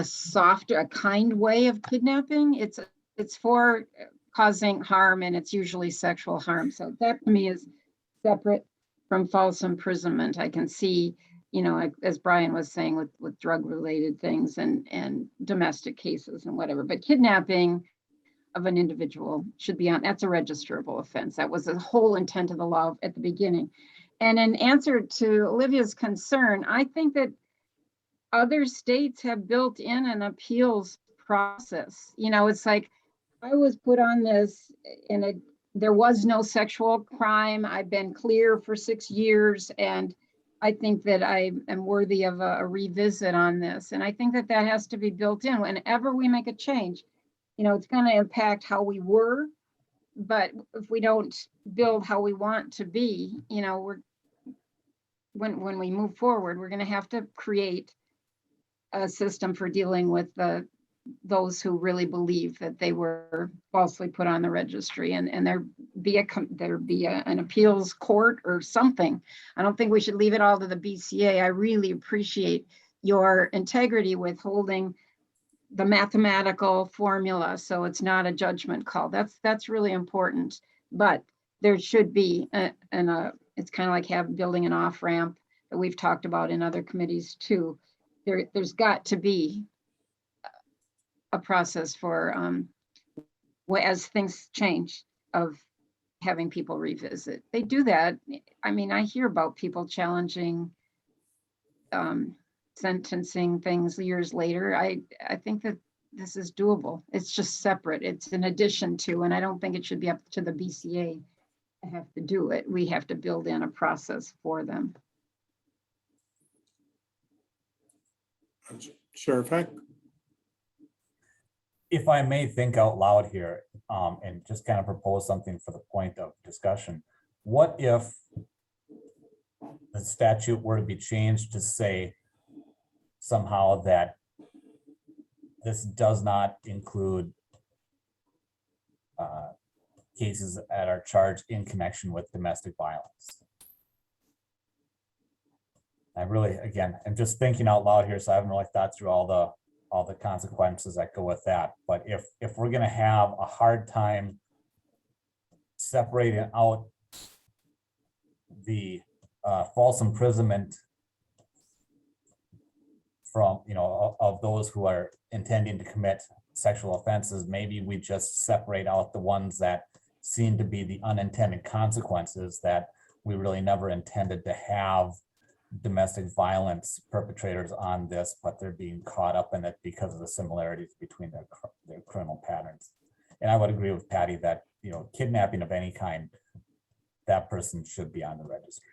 Speaker 5: softer, a kind way of kidnapping. It's for causing harm, and it's usually sexual harm. So that to me is separate from false imprisonment. I can see, you know, as Brian was saying, with drug related things and domestic cases and whatever, but kidnapping of an individual should be on, that's a registerable offense. That was the whole intent of the law at the beginning. And in answer to Olivia's concern, I think that other states have built in an appeals process. You know, it's like, I was put on this and there was no sexual crime. I've been clear for 6 years, and I think that I am worthy of a revisit on this. And I think that that has to be built in whenever we make a change. You know, it's going to impact how we were, but if we don't build how we want to be, you know, when we move forward, we're going to have to create a system for dealing with those who really believe that they were falsely put on the registry, and there be an appeals court or something. I don't think we should leave it all to the BCA. I really appreciate your integrity with holding the mathematical formula, so it's not a judgment call. That's really important. But there should be it's kind of like building an off-ramp that we've talked about in other committees too. There's got to be a process for as things change of having people revisit. They do that. I mean, I hear about people challenging sentencing things years later. I think that this is doable. It's just separate. It's in addition to, and I don't think it should be up to the BCA to have to do it. We have to build in a process for them.
Speaker 1: Sheriff Heck?
Speaker 3: If I may think out loud here, and just kind of propose something for the point of discussion, what if the statute were to be changed to say somehow that this does not include cases that are charged in connection with domestic violence? I really, again, I'm just thinking out loud here, so I haven't really thought through all the consequences that go with that. But if we're gonna have a hard time separating out the false imprisonment from, of those who are intending to commit sexual offenses, maybe we just separate out the ones that seem to be the unintended consequences, that we really never intended to have domestic violence perpetrators on this, but they're being caught up in it because of the similarities between their criminal patterns. And I would agree with Patty that, kidnapping of any kind, that person should be on the registry.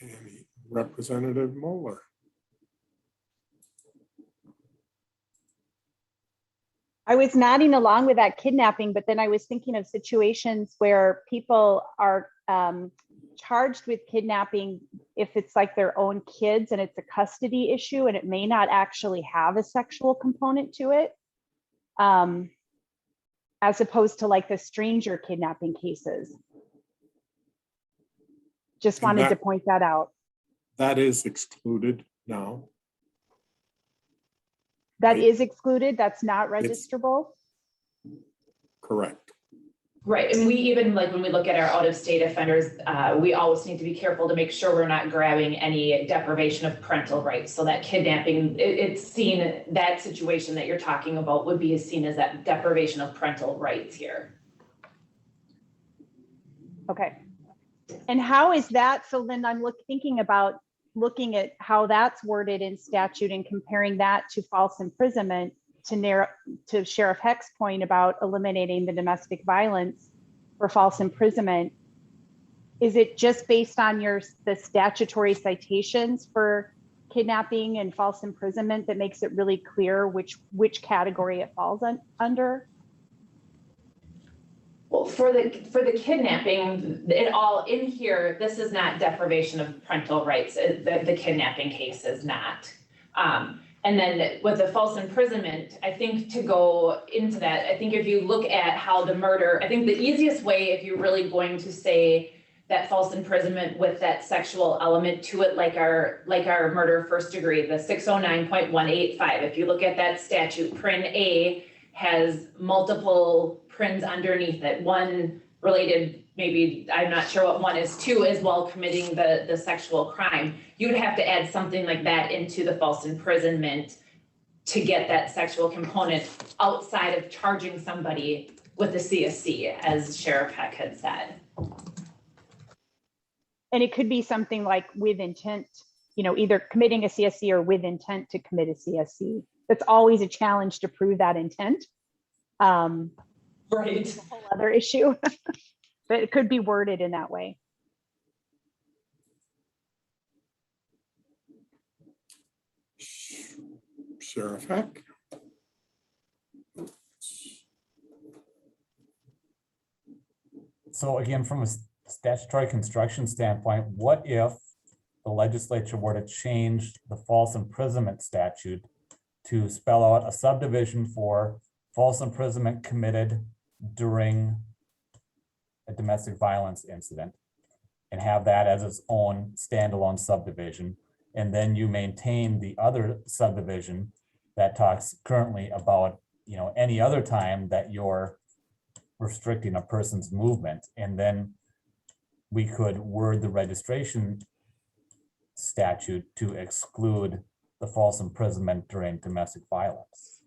Speaker 1: And Representative Moeller.
Speaker 4: I was nodding along with that kidnapping, but then I was thinking of situations where people are charged with kidnapping if it's like their own kids and it's a custody issue and it may not actually have a sexual component to it, as opposed to like the stranger kidnapping cases. Just wanted to point that out.
Speaker 1: That is excluded now.
Speaker 4: That
Speaker 1: Right.
Speaker 4: is excluded. That's not registrable.
Speaker 1: Correct.
Speaker 10: Right, and we even, like, when we look at our out-of-state offenders, we always need to be careful to make sure we're not grabbing any deprivation of parental rights. So that kidnapping, it's seen, that situation that you're talking about would be seen as that deprivation of parental rights here.
Speaker 4: Okay. And how is that? So then I'm thinking about looking at how that's worded in statute and comparing that to false imprisonment, to Sheriff Heck's point about eliminating the domestic violence for false imprisonment. Is it just based on the statutory citations for kidnapping and false imprisonment that makes it really clear which category it falls under?
Speaker 10: Well, for the kidnapping, it all in here, this is not deprivation of parental rights. The kidnapping case is not. And then with the false imprisonment, I think to go into that, I think if you look at how the murder, I think the easiest way, if you're really going to say that false imprisonment with that sexual element to it, like our murder first degree, the 609.185, if you look at that statute, Prin A has multiple prins underneath it. One related, maybe, I'm not sure what one is, two is while committing the sexual crime. You'd have to add something like that into the false imprisonment to get that sexual component outside of charging somebody with the CSC, as Sheriff Heck had said.
Speaker 4: And it could be something like with intent, either committing a CSC or with intent to commit a CSC. That's always a challenge to prove that intent.
Speaker 10: Right.
Speaker 4: It's a whole other issue, but it could be worded in that way.
Speaker 1: Sheriff Heck.
Speaker 3: So again, from a statutory construction standpoint, what if the legislature were to change the false imprisonment statute to spell out a subdivision for false imprisonment committed during a domestic violence incident and have that as its own standalone subdivision. And then you maintain the other subdivision that talks currently about, any other time that you're restricting a person's movement. And then we could word the registration statute to exclude the false imprisonment during domestic violence.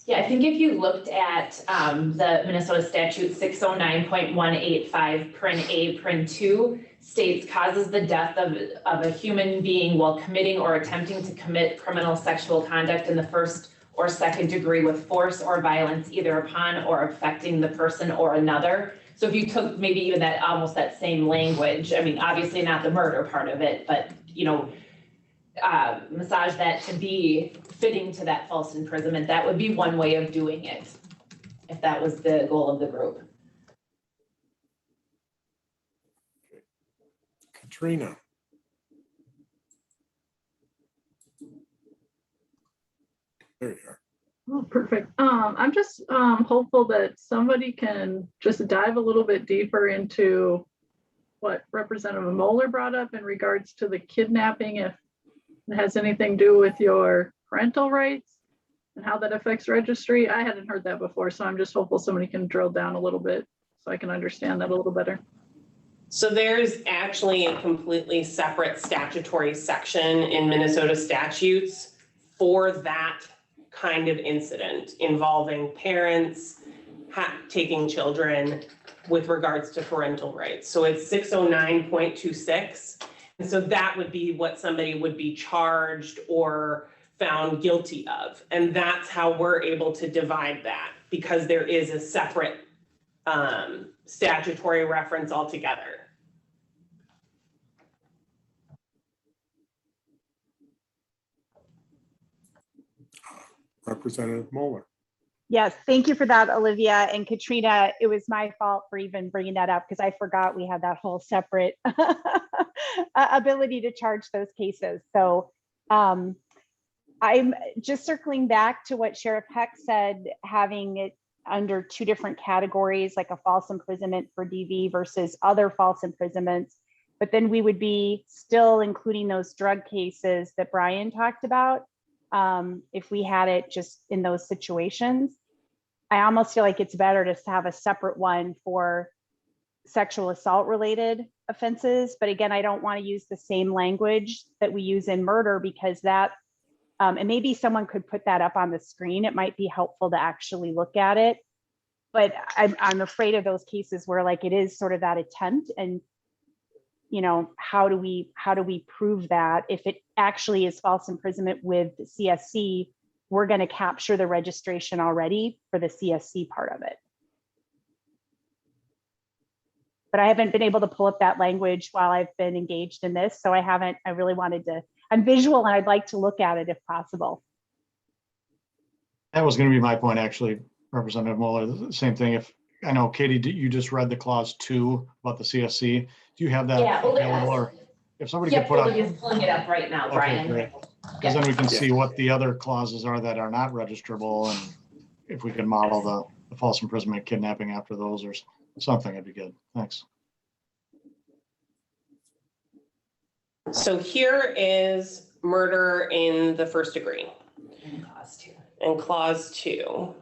Speaker 10: Yeah, I think if you looked at the Minnesota statute 609.185, paren A, paren 2, states causes the death of a human being while committing or attempting to commit criminal sexual conduct in the first or second degree with force or violence either upon or affecting the person or another. So if you took maybe even that, almost that same language, I mean, obviously not the murder part of it, but, massage that to be fitting to that false imprisonment, that would be one way of doing it, if that was the goal of the group.
Speaker 1: Katrina. There you are.
Speaker 12: Oh, perfect. I'm just hopeful that somebody can just dive a little bit deeper into what Representative Moeller brought up in regards to the kidnapping, if it has anything to do with your parental rights and how that affects registry. I hadn't heard that before, so I'm just hopeful somebody can drill down a little bit so I can understand that a little better.
Speaker 2: So there's actually a completely separate statutory section in Minnesota statutes for that kind of incident involving parents taking children with regards to parental rights. So it's 609.26. And so that would be what somebody would be charged or found guilty of. And that's how we're able to divide that, because there is a separate statutory reference altogether.
Speaker 1: Representative Moeller.
Speaker 4: Yes, thank you for that, Olivia and Katrina. It was my fault for even bringing that up because I forgot we had that whole separate ability to charge those cases. So I'm just circling back to what Sheriff Heck said, having it under two different categories, like a false imprisonment for DV versus other false imprisonments. But then we would be still including those drug cases that Brian talked about. If we had it just in those situations, I almost feel like it's better to have a separate one for sexual assault related offenses. But again, I don't want to use the same language that we use in murder, because that, and maybe someone could put that up on the screen. It might be helpful to actually look at it. But I'm afraid of those cases where like it is sort of that attempt, and how do we prove that if it actually is false imprisonment with the CSC, we're going to capture the registration already for the CSC part of it. But I haven't been able to pull up that language while I've been engaged in this. So I really wanted to, I'm visual and I'd like to look at it if possible.
Speaker 7: That was going to be my point, actually, Representative Mueller. The same thing. If I know, Katie, you just read the clause 2 about the CSC. Do you have that available, or if somebody could put up?
Speaker 10: Olivia's pulling it up right now, Brian.
Speaker 7: Okay, great. Because then we can see what the other clauses are that are not registrable, and if we can model the false imprisonment, kidnapping after those or something, it'd be good. Thanks.
Speaker 2: So here is murder in the first degree.
Speaker 10: And clause 2.
Speaker 2: And clause 2.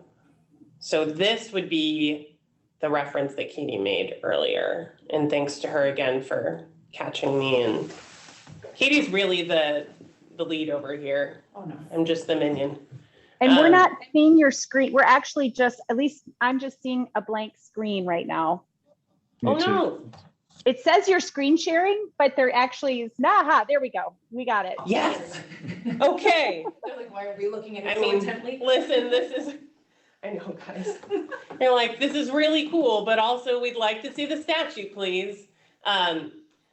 Speaker 2: So this would be the reference that Katie made earlier. And thanks to her again for catching me. And Katie's really the lead over here.
Speaker 10: Oh no.
Speaker 2: I'm just the minion.
Speaker 4: And we're not seeing your screen. We're actually just, at least I'm just seeing a blank screen right now.
Speaker 2: Oh no.
Speaker 4: It says you're screen sharing, but there actually is, there we go. We got it.
Speaker 2: Yes. Okay.
Speaker 10: They're like, why are we looking at it
Speaker 2: I
Speaker 10: so
Speaker 2: mean,
Speaker 10: intently?
Speaker 2: listen, this is, I know, guys. They're like, this is really cool, but also we'd like to see the statute, please.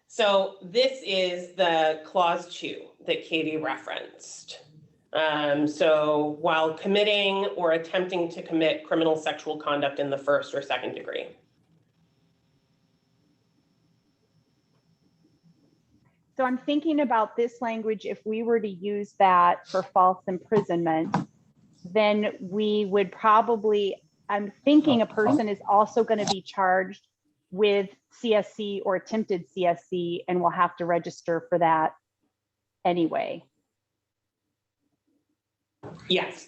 Speaker 2: So this is the clause 2 that Katie referenced. So while committing or attempting to commit criminal sexual conduct in the first or second degree.
Speaker 4: So I'm thinking about this language, if we were to use that for false imprisonment, then we would probably, I'm thinking a person is also going to be charged with CSC or attempted CSC and will have to register for that anyway.
Speaker 2: Yes.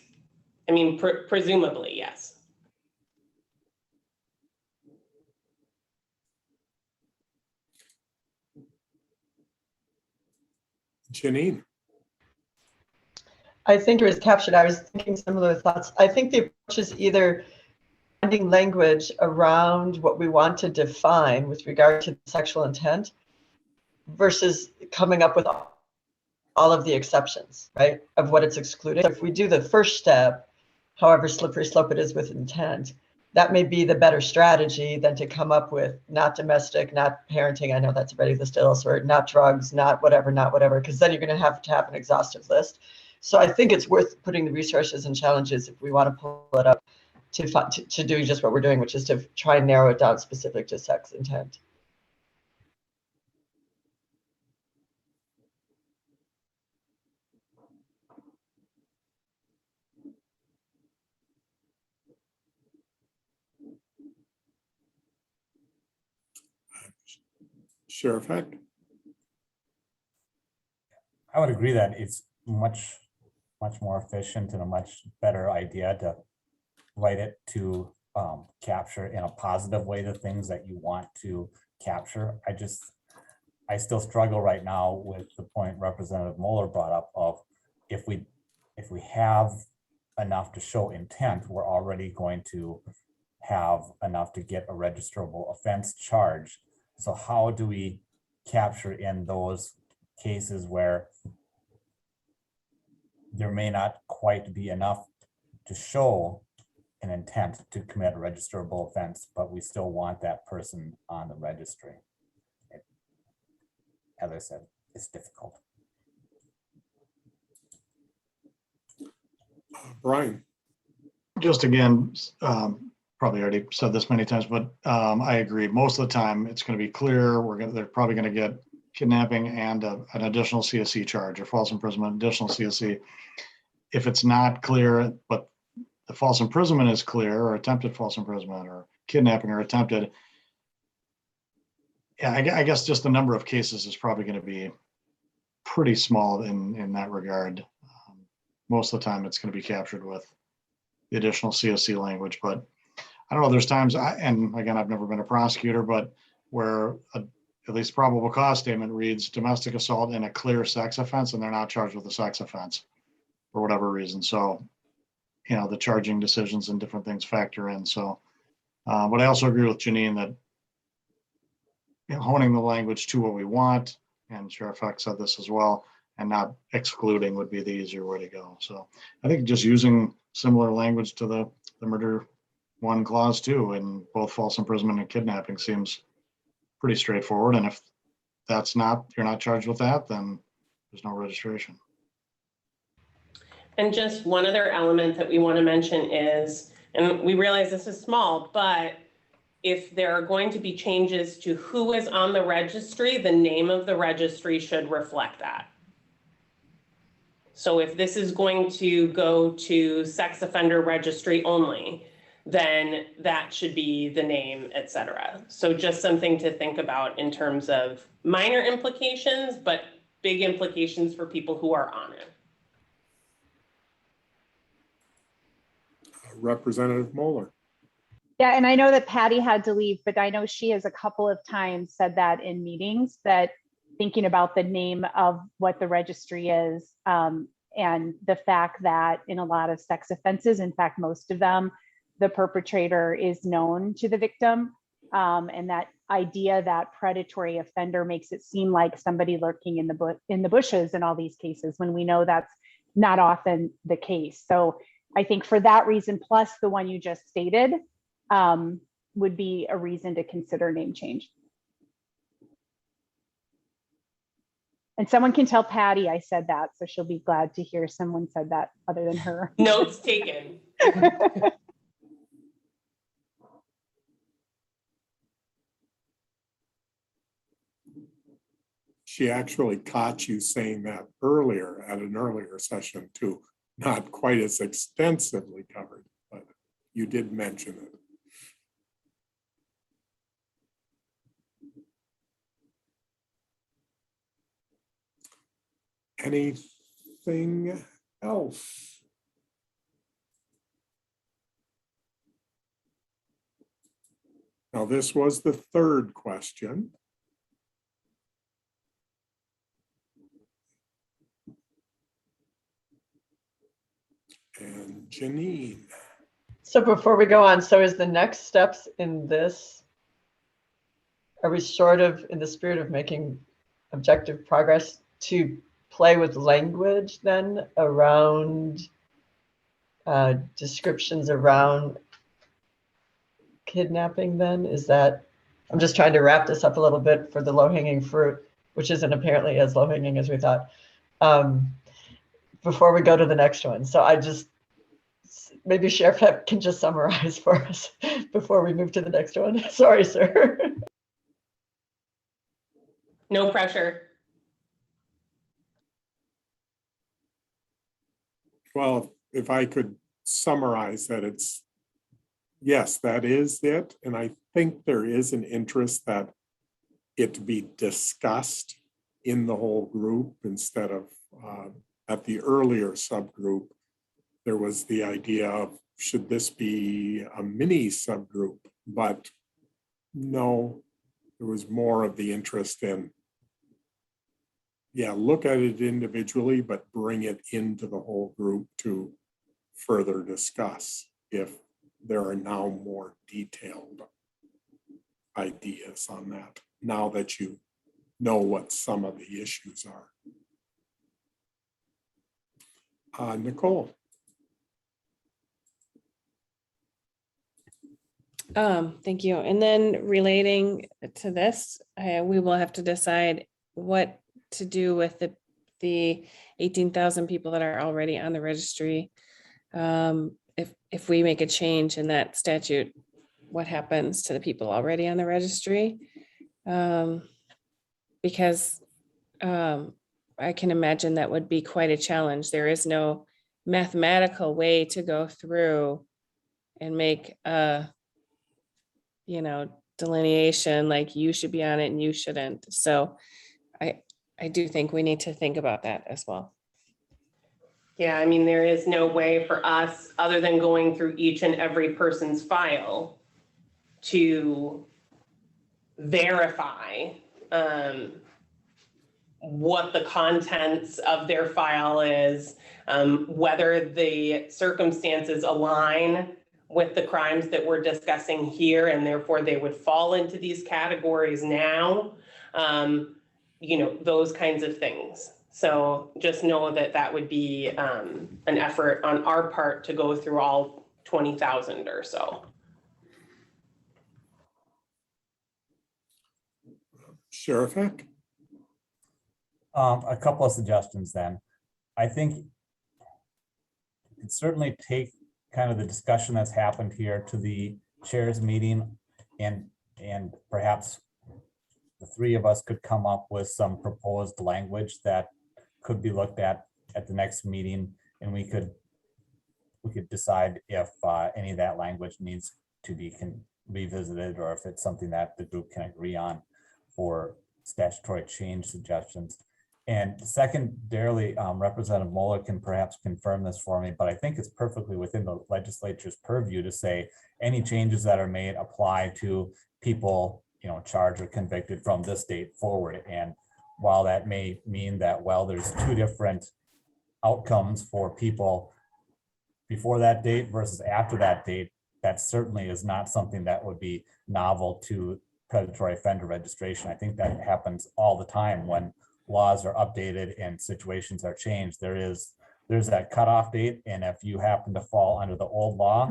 Speaker 2: I mean, presumably, yes.
Speaker 1: Janine,
Speaker 6: I think it was captured. I was thinking similar thoughts. I think the approach is either finding language around what we want to define with regard to sexual intent versus coming up with all of the exceptions, right, of what it's excluded. If we do the first step, however slippery slope it is with intent, that may be the better strategy than to come up with not domestic, not parenting. I know that's already listed elsewhere, not drugs, not whatever, because then you're going to have an exhaustive list. So I think it's worth putting the resources and challenges if we want to pull it up to do just what we're doing, which is to try and narrow it down specific to sex intent.
Speaker 1: Sheriff Heck.
Speaker 3: I would agree that it's much more efficient and a much better idea to write it to capture in a positive way the things that you want to capture. I still struggle right now with the point Representative Moeller brought up of if we have enough to show intent, we're already going to have enough to get a registrable offense charge. So how do we capture in those cases where there may not quite be enough to show an intent to commit a registrable offense, but we still want that person on the registry? As I said, it's difficult.
Speaker 1: Brian.
Speaker 7: Just again, probably already said this many times, but I agree. Most of the time, it's going to be clear. They're probably going to get kidnapping and an additional CSC charge or false imprisonment, additional CSC. If it's not clear, but the false imprisonment is clear, or attempted false imprisonment, or kidnapping or attempted, yeah, I guess just the number of cases is probably going to be pretty small in that regard. Most of the time, it's going to be captured with the additional CSC language, but I don't know, there's times, and again, I've never been a prosecutor, but where at least probable cause statement reads domestic assault in a clear sex offense, and they're not charged with a sex offense for whatever reason. So, the charging decisions and different things factor in. So, but I also agree with Janine that honing the language to what we want, and Sheriff Heck said this as well, and not excluding would be the easier way to go. So I think just using similar language to the murder one clause too, in both false imprisonment and kidnapping seems pretty straightforward. And if you're not charged with that, then there's no registration.
Speaker 2: And just one other element that we want to mention is, and we realize this is small, but if there are going to be changes to who is on the registry, the name of the registry should reflect that. So if this is going to go to sex offender registry only, then that should be the name, et cetera. So just something to think about in terms of minor implications, but big implications for people who are on it.
Speaker 1: Representative Moeller.
Speaker 4: Yeah, and I know that Patty had to leave, but I know she has a couple of times said that in meetings, that thinking about the name of what the registry is, and the fact that in a lot of sex offenses, in fact, most of them, the perpetrator is known to the victim. And that idea that predatory offender makes it seem like somebody lurking in the bushes in all these cases, when we know that's not often the case. So I think for that reason, plus the one you just stated, would be a reason to consider name change. And someone can tell Patty I said that, so she'll be glad to hear someone said that other than her.
Speaker 2: Notes taken.
Speaker 1: She actually caught you saying that earlier at an earlier session too, not quite as extensively covered, but you did mention it. Anything else? Now, this was the third question. And Janine.
Speaker 6: So before we go on, so is the next steps in this, are we sort of in the spirit of making objective progress to play with language then around descriptions around kidnapping then? Is that, I'm just trying to wrap this up a little bit for the low-hanging fruit, which isn't apparently as low-hanging as we thought, before we go to the next one. So I just, maybe Sheriff Hepp can just summarize for us before we move to the next one. Sorry, sir.
Speaker 2: No pressure.
Speaker 1: Well, if I could summarize that, it's, yes, that is it. And I think there is an interest that it be discussed in the whole group instead of at the earlier subgroup. There was the idea of, should this be a mini subgroup? But no, there was more of the interest in, yeah, look at it individually, but bring it into the whole group to further discuss if there are now more detailed ideas on that, now that you know what some of the issues are. Nicole.
Speaker 13: Thank you. And then relating to this, we will have to decide what to do with the 18,000 people that are already on the registry. If we make a change in that statute, what happens to the people already on the registry? Because I can imagine that would be quite a challenge. There is no mathematical way to go through and make a, delineation like you should be on it and you shouldn't. So I do think we need to think about that as well.
Speaker 2: Yeah, I mean, there is no way for us, other than going through each and every person's file, to verify what the contents of their file is, whether the circumstances align with the crimes that we're discussing here, and therefore they would fall into these categories now, those kinds of things. So just know that that would be an effort on our part to go through all 20,000 or so.
Speaker 1: Sheriff Heck?
Speaker 3: A couple of suggestions then. I think you can certainly take kind of the discussion that's happened here to the chair's meeting, and perhaps the three of us could come up with some proposed language that could be looked at the next meeting, and we could decide if any of that language needs to be revisited, or if it's something that the group can agree on for statutory change suggestions. And secondarily, Representative Moeller can perhaps confirm this for me, but I think it's perfectly within the legislature's purview to say any changes that are made apply to people, charged or convicted from this date forward. And while that may mean that, well, there's two different outcomes for people before that date versus after that date, that certainly is not something that would be novel to predatory offender registration. I think that happens all the time when laws are updated and situations are changed. There's that cutoff date, and if you happen to fall under the old law,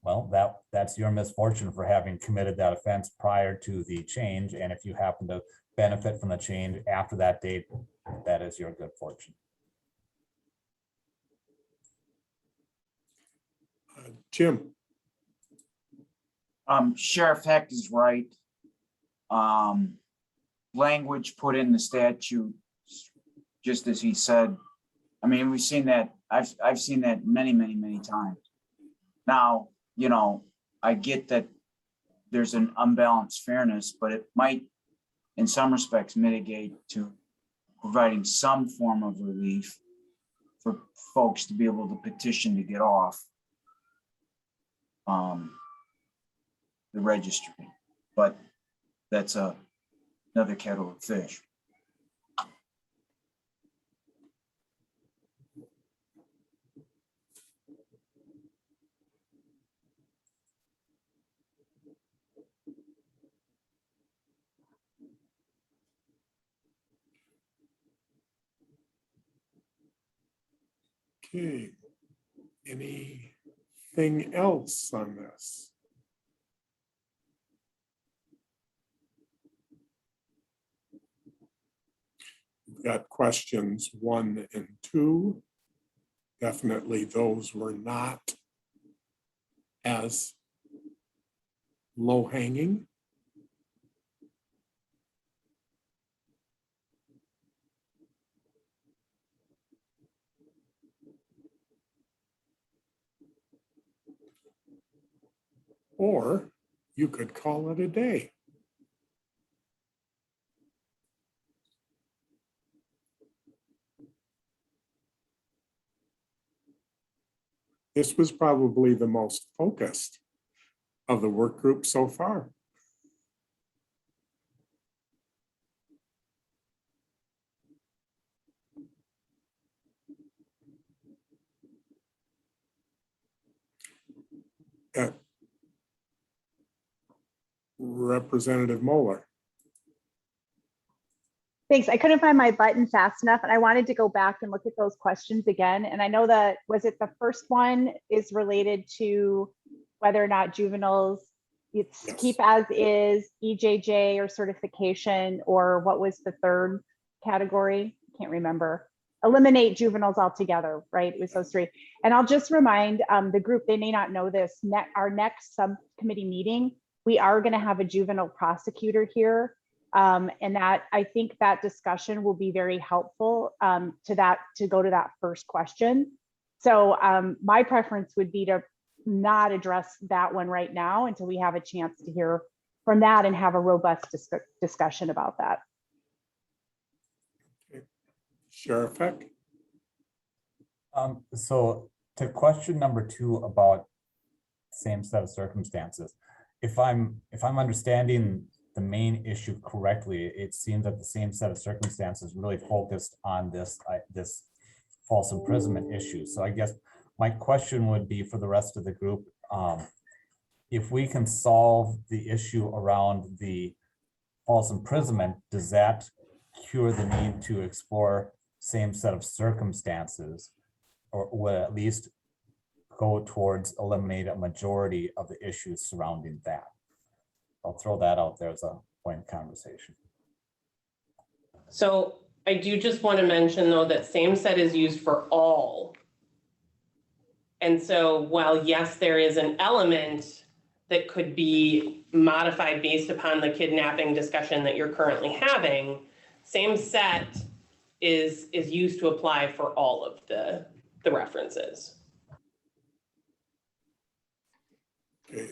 Speaker 3: well, that's your misfortune for having committed that offense prior to the change. And if you happen to benefit from the change after that date, that is your good fortune.
Speaker 1: Jim.
Speaker 8: Sheriff Heck is right. language put in the statute, just as he said. I mean, we've seen that, I've seen that many, many, many times. Now, you know, I get that there's an unbalanced fairness, but it might, in some respects, mitigate to providing some form of relief for folks to be able to petition to get off the registry. But that's another kettle of fish.
Speaker 1: Okay, anything else on this? We've got questions 1 and 2. Definitely those were not as low hanging. Or you could call it a day. This was probably the most focused of the work group so far. Representative Moeller.
Speaker 4: Thanks. I couldn't find my button fast enough and I wanted to go back and look at those questions again. And I know that, was it the first one is related to whether or not juveniles, it's
Speaker 1: Yes.
Speaker 4: keep as is, EJJ or certification, or what was the third category? Can't remember. Eliminate juveniles altogether, right? It was those three. And I'll just remind the group, they may not know this, our next subcommittee meeting, we are going to have a juvenile prosecutor here. And that, I think that discussion will be very helpful to go to that first question. So my preference would be to not address that one right now until we have a chance to hear from that and have a robust discussion about that.
Speaker 1: Okay. Sheriff Eck.
Speaker 3: So to question number 2 about same set of circumstances, if I'm understanding the main issue correctly, it seems that the same set of circumstances really focused on this false imprisonment issue. So I guess my question would be for the rest of the group, if we can solve the issue around the false imprisonment, does that cure the need to explore same set of circumstances, or will at least go towards eliminate a majority of the issues surrounding that? I'll throw that out there as a point of conversation.
Speaker 2: So I do just want to mention though that same set is used for all. And so while yes, there is an element that could be modified based upon the kidnapping discussion that you're currently having, same set is used to apply for all of the references.
Speaker 1: Okay.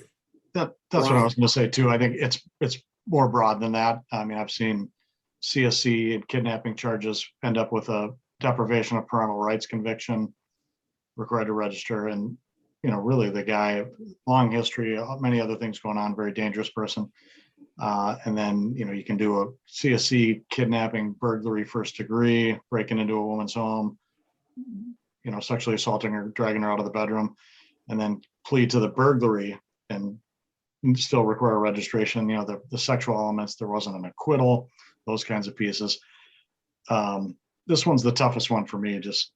Speaker 7: That's what I was going to say too. I think it's more broad than that. I mean, I've seen CSC and kidnapping charges end up with a deprivation of parental rights conviction, required to register, and really the guy, long history, many other things going on, very dangerous person. And then you can do a CSC kidnapping, burglary, first degree, breaking into a woman's home, sexually assaulting her, dragging her out of the bedroom, and then plead to the burglary and still require registration. The sexual elements, there wasn't an acquittal, those kinds of pieces. This one's the toughest one for me, just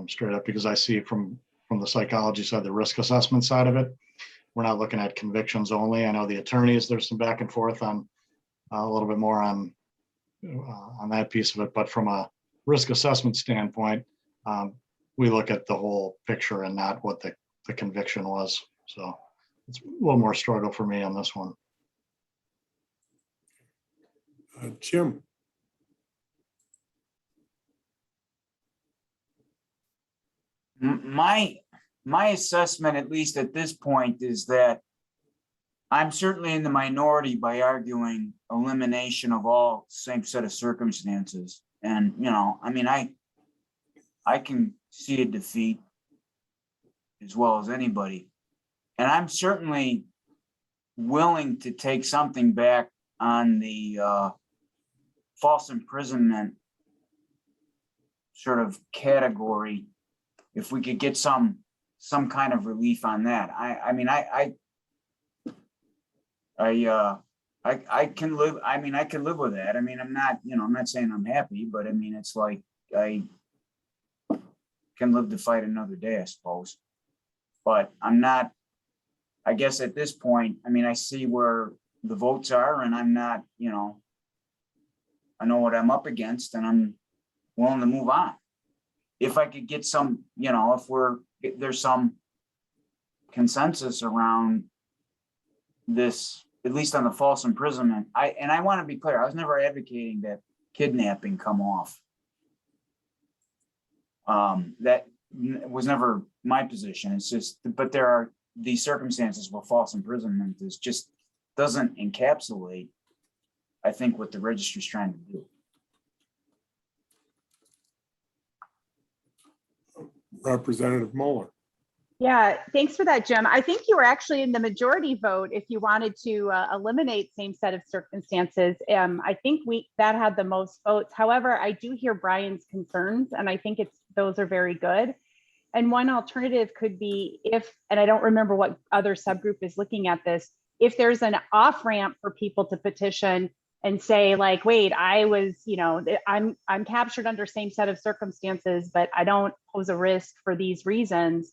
Speaker 7: straight up, because I see from the psychology side, the risk assessment side of it. We're not looking at convictions only. I know the attorneys, there's some back and forth on a little bit more on that piece of it, but from a risk assessment standpoint, we look at the whole picture and not what the conviction was. So it's a little more struggle for me on this one.
Speaker 1: Jim.
Speaker 8: My assessment, at least at this point, is that I'm certainly in the minority by arguing elimination of all same set of circumstances. And, I mean, I can see a defeat as well as anybody. And I'm certainly willing to take something back on the false imprisonment sort of category if we could get some kind of relief on that. I mean, I can live. I mean, I can live with that. I mean, I'm not saying I'm happy, but I mean, it's like I can live to fight another day, I suppose. But I'm not. I guess at this point, I mean, I see where the votes are, and I'm not. I know what I'm up against, and I'm willing to move on. If I could get some, if there's some consensus around this, at least on the false imprisonment. I want to be clear, I was never advocating that kidnapping come off. That was never my position. It's just, but there are these circumstances where false imprisonment is just doesn't encapsulate, I think, what the registry is trying to do.
Speaker 1: Representative Mueller.
Speaker 4: Yeah, thanks for that, Jim. I think you were actually in the majority vote if you wanted to eliminate same set of circumstances. I think that had the most votes. However, I do hear Brian's concerns, and I think those are very good. And one alternative could be and I don't remember what other subgroup is looking at this, if there's an off ramp for people to petition and say like, wait, I was, I'm captured under same set of circumstances, but I don't pose a risk for these reasons,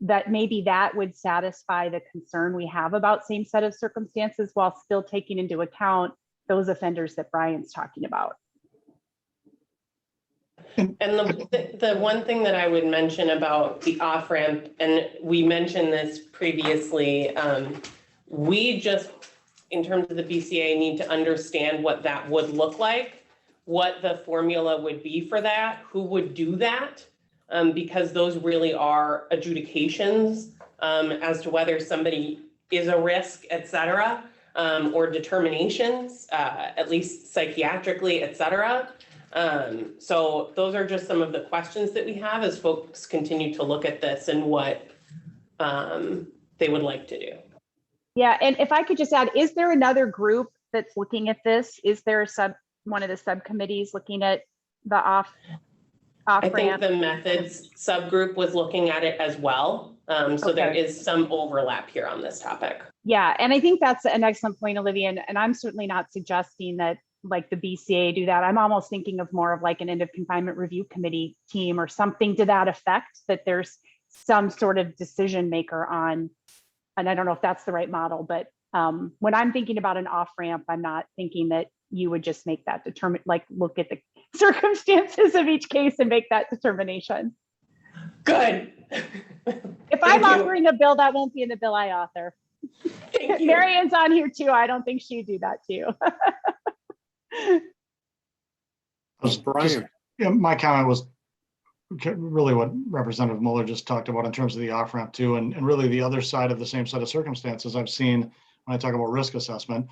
Speaker 4: that maybe that would satisfy the concern we have about same set of circumstances while still taking into account those offenders that Brian's talking about.
Speaker 2: And the one thing that I would mention about the off-ramp, and we mentioned this previously, we just, in terms of the BCA, need to understand what that would look like, what the formula would be for that, who would do that, because those really are adjudications as to whether somebody is a risk, et cetera, or determinations, at least psychiatrically, et cetera. So those are just some of the questions that we have as folks continue to look at this and what they would like to do.
Speaker 4: Yeah, and if I could just add, is there another group that's looking at this? Is there one of the subcommittees looking at the off
Speaker 2: I think
Speaker 4: ramp?
Speaker 2: the methods subgroup was looking at it as well. So there is some overlap here on this topic.
Speaker 4: Yeah, and I think that's an excellent point, Olivia. And I'm certainly not suggesting that like the BCA do that. I'm almost thinking of more of like an end of confinement review committee team or something to that effect, that there's some sort of decision maker on, and I don't know if that's the right model, but when I'm thinking about an off ramp, I'm not thinking that you would just make that like look at the circumstances of each case and make that determination.
Speaker 2: Good.
Speaker 4: If I'm offering a bill, that won't be in the bill I author. Marion's on here too. I don't think she'd do that too.
Speaker 1: Brian.
Speaker 7: Yeah, my comment was really what Representative Mueller just talked about in terms of the off ramp too, and really the other side of the same set of circumstances I've seen when I talk about risk assessment,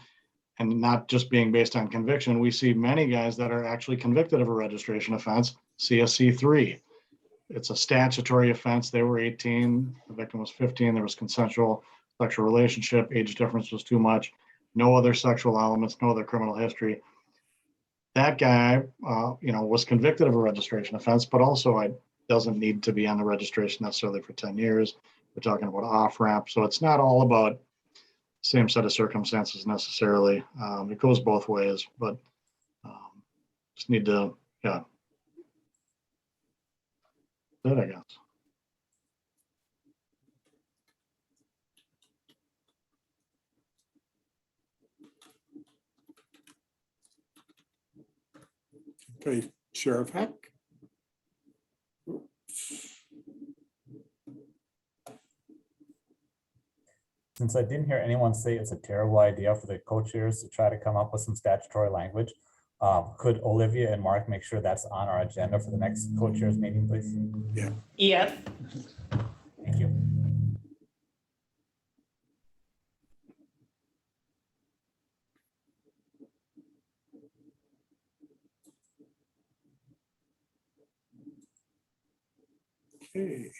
Speaker 7: and not just being based on conviction. We see many guys that are actually convicted of a registration offense, CSC 3. It's a statutory offense. They were 18, the victim was 15. There was consensual sexual relationship, age difference was too much, no other sexual elements, no other criminal history. That guy, was convicted of a registration offense, but also doesn't need to be on the registration necessarily for 10 years. We're talking about off ramp. So it's not all about same set of circumstances necessarily. It goes both ways, but just need to, that I guess.
Speaker 1: Okay, Sheriff Heck.
Speaker 3: Since I didn't hear anyone say it's a terrible idea for the co-chairs to try to come up with some statutory language, Could Olivia and Mark make sure that's on our agenda for the next co-chairs meeting, please?
Speaker 2: Yes.
Speaker 3: Thank you.
Speaker 1: Okay.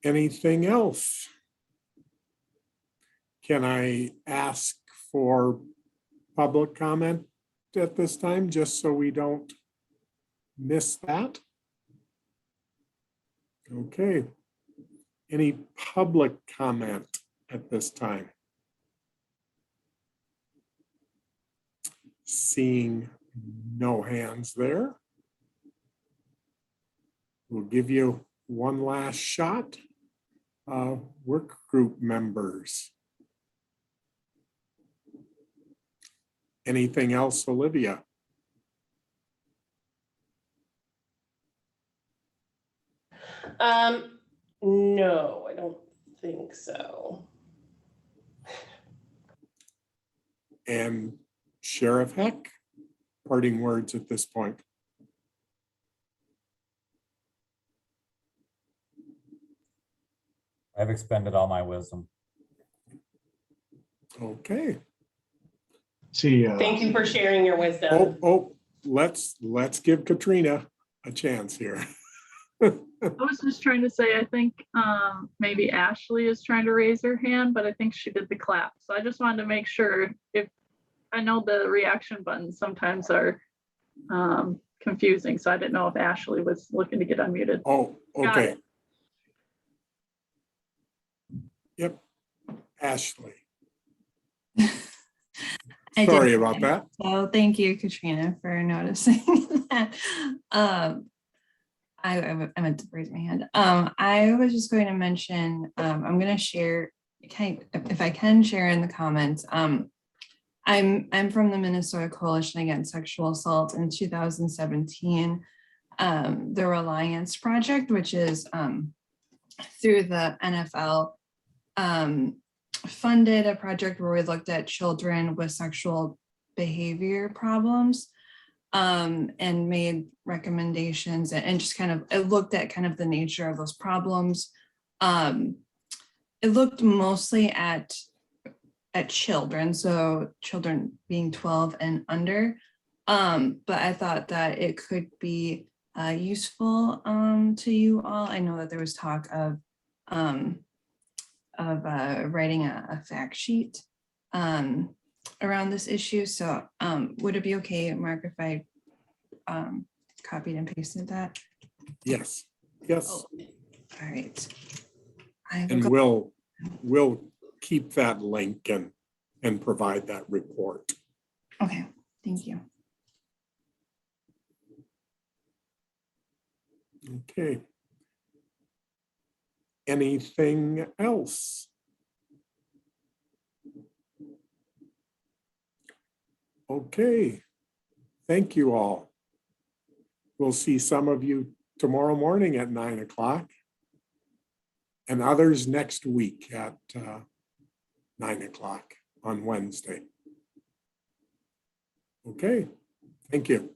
Speaker 1: Anything else? Can I ask for public comment at this time, just so we don't miss that? Okay. Any public comment at this time? Seeing no hands there. We'll give you one last shot. Work group members. Anything else, Olivia?
Speaker 2: No, I don't think so.
Speaker 1: And Sheriff Heck, parting words at this point.
Speaker 3: I've expended all my wisdom.
Speaker 1: Okay.
Speaker 7: See,
Speaker 2: Thank you for sharing your wisdom.
Speaker 1: Let's give Katrina a chance here.
Speaker 12: I was just trying to say, I think maybe Ashley is trying to raise her hand, but I think she did the clap. So I just wanted to make sure, if I know the reaction buttons sometimes are confusing. So I didn't know if Ashley was looking to get unmuted.
Speaker 1: Oh,
Speaker 12: Got
Speaker 1: okay.
Speaker 12: it.
Speaker 1: Yep, Ashley.
Speaker 14: I
Speaker 1: Sorry
Speaker 14: did.
Speaker 1: about that.
Speaker 14: So thank you, Katrina, for noticing that. I meant to raise my hand. I was just going to mention, I'm going to share, if I can share in the comments. I'm from the Minnesota Coalition Against Sexual Assault. In 2017, the Reliance Project, which is through the NFL, funded a project where we looked at children with sexual behavior problems, and made recommendations, and just kind of, it looked at kind of the nature of those problems. It looked mostly at children, so children being 12 and under, but I thought that it could be useful to you all. I know that there was talk of writing a fact sheet around this issue. So would it be okay, Mark, if I copied and pasted that?
Speaker 1: Yes, yes.
Speaker 14: Oh, all right.
Speaker 1: And we'll keep that link and provide that report.
Speaker 14: Okay, thank you.
Speaker 1: Okay. Anything else? Okay. Thank you all. We'll see some of you tomorrow morning at 9 o'clock and others next week at 9 o'clock on Wednesday. Okay. Thank you.